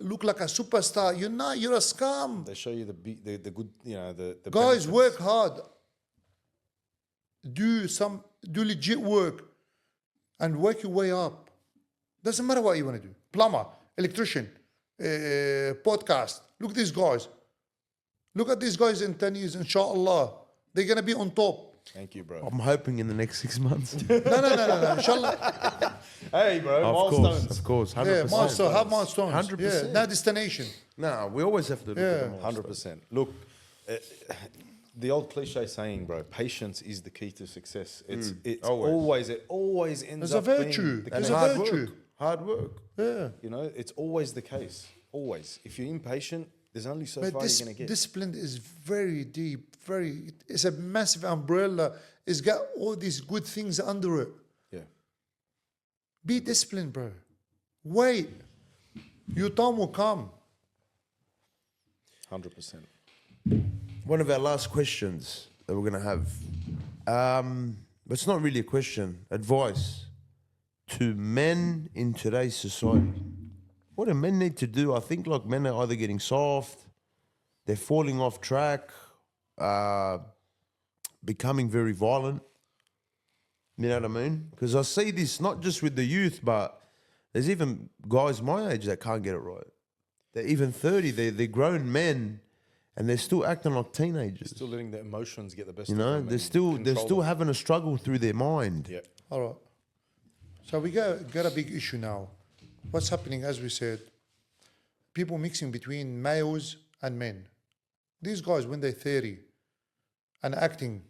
B: look like a superstar. You're not, you're a scum.
C: They show you the good, you know, the
B: Guys,
C: benefits.
B: work hard. Do legit work and work your way up. Doesn't matter what you want to do. Plumber, electrician, podcast. Look at these guys. Look at these guys in 10 years, inshallah. They're going to be on top.
C: Thank you, bro.
A: I'm hoping in the next 6 months.
B: No. Inshallah.
C: Hey, bro.
A: Of course. 100%.
B: Yeah, milestone. Have milestones.
A: 100%.
B: Yeah, not destination.
A: No, we always have to look at them.
C: 100%. Look, the old cliche saying, bro, patience is the key to success. It's
A: always.
C: it always ends
B: It's a
C: up being
B: virtue.
C: the
A: And
B: It's
C: case.
B: a
A: hard
B: virtue.
A: work. Hard work.
B: Yeah.
C: You know, it's always the case. Always. If you're impatient, there's only so
B: But
C: far
B: this
C: you're going to get.
B: discipline is very deep, it's a massive umbrella. It's got all these good things under it.
C: Yeah.
B: Be disciplined, bro. Wait. Your time will come.
C: 100%.
A: One of our last questions that we're going to have. But it's not really a question. Advice to men in today's society. What do men need to do? I think like men are either getting soft, they're falling off track, becoming very violent. You know what I mean? Because I see this not just with the youth, but there's even guys my age that can't get it right. They're even 30, they're grown men, and they're still acting like teenagers.
C: Still letting the emotions get the best
A: You
C: of
A: know,
C: them.
A: they're
C: and
A: still
C: control them.
A: having a struggle through their mind.
C: Yeah.
B: All right. So we got a big issue now. What's happening, as we said, people mixing between males and men. These guys, when they're 30 and acting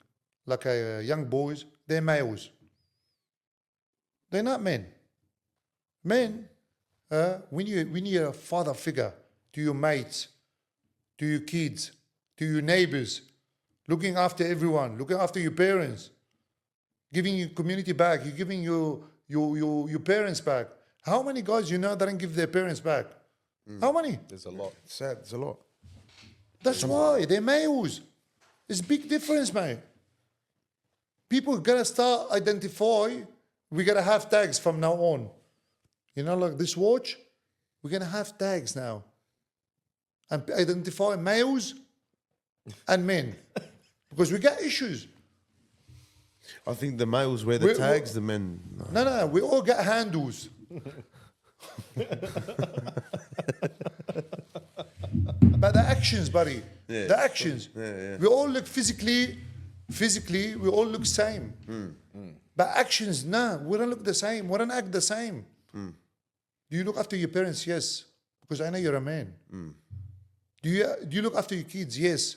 B: like young boys, they're males. They're not men. Men, when you're a father figure to your mates, to your kids, to your neighbors, looking after everyone, looking after your parents, giving your community back, you're giving your parents back. How many guys you know that don't give their parents back? How many?
C: There's a lot.
A: Sad. There's a lot.
B: That's why they're males. It's a big difference, mate. People gotta start identify. We gotta have tags from now on. You know, like this watch, we're gonna have tags now, and identify males and men because we got issues.
A: I think the males wear the tags, the men. No.
B: No, we all got handles. But the actions, buddy.
A: Yeah,
B: the actions.
A: yeah.
B: We all look physically, we all look same. But actions, nah, we don't look the same. We don't act the same. Do you look after your parents? Yes. Because I know you're a man. Do you look after your kids? Yes.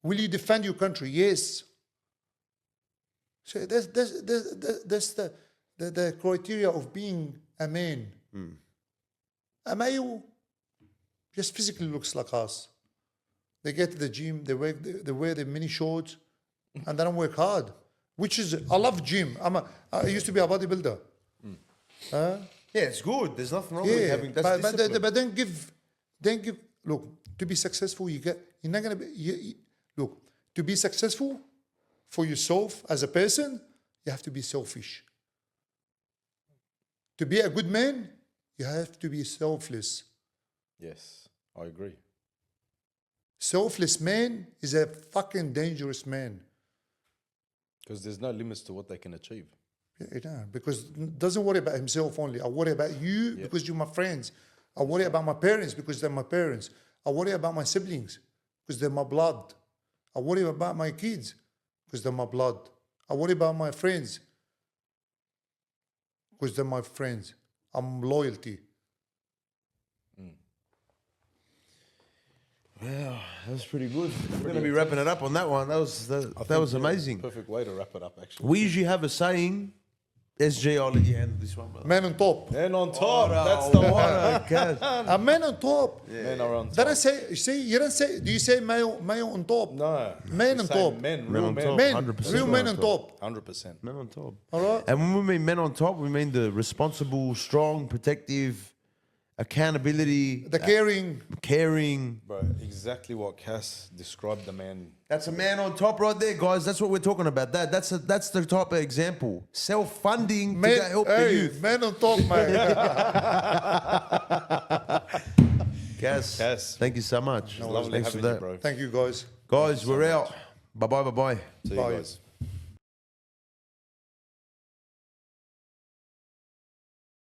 B: Will you defend your country? Yes. So that's the criteria of being a man. A male just physically looks like us. They get to the gym, they wear the mini shorts, and they don't work hard. Which is, I love gym. I used to be a bodybuilder.
A: Yeah, it's good. There's nothing wrong with having that.
B: But then give. Look, to be successful, you're not gonna be. Look, to be successful for yourself as a person, you have to be selfish. To be a good man, you have to be selfless.
C: Yes, I agree.
B: Selfless man is a fucking dangerous man.
C: Because there's no limits to what they can achieve.
B: Yeah, because doesn't worry about himself only. I worry about you because you're my friends. I worry about my parents because they're my parents. I worry about my siblings because they're my blood. I worry about my kids because they're my blood. I worry about my friends because they're my friends. I'm loyalty.
A: Wow, that was pretty good. We're going to be wrapping it up on that one. That was amazing.
C: Perfect way to wrap it up, actually.
A: We usually have a saying. SG, I'll let you handle this one, brother.
B: Man on top.
C: Man on top. That's the one.
B: A man on top.
C: Men are on top.
B: Then I say, see, you don't say, do you say male on top?
C: No.
B: Man
C: We
B: on
C: say
B: top.
C: Men,
A: Men
C: real
A: on
C: men.
A: top.
B: Men,
A: 100%
B: real men
A: on
B: on top.
C: 100%.
A: Men on top.
B: All right?
A: And when we mean men on top, we mean the responsible, strong, protective, accountability,
B: The caring.
C: Bro, exactly what Cass described the man.
A: That's a man on top right there, guys. That's what we're talking about. That's the type of example. Self-funding to
B: Man,
A: help the youth.
B: man on top, man.
A: Cass, thank you so much.
C: Lovely
A: Thanks for
C: having you,
A: that.
C: bro.
B: Thank you, guys.
A: Guys, we're out. Bye-bye, bye-bye.
C: See you
B: Bye.
C: guys.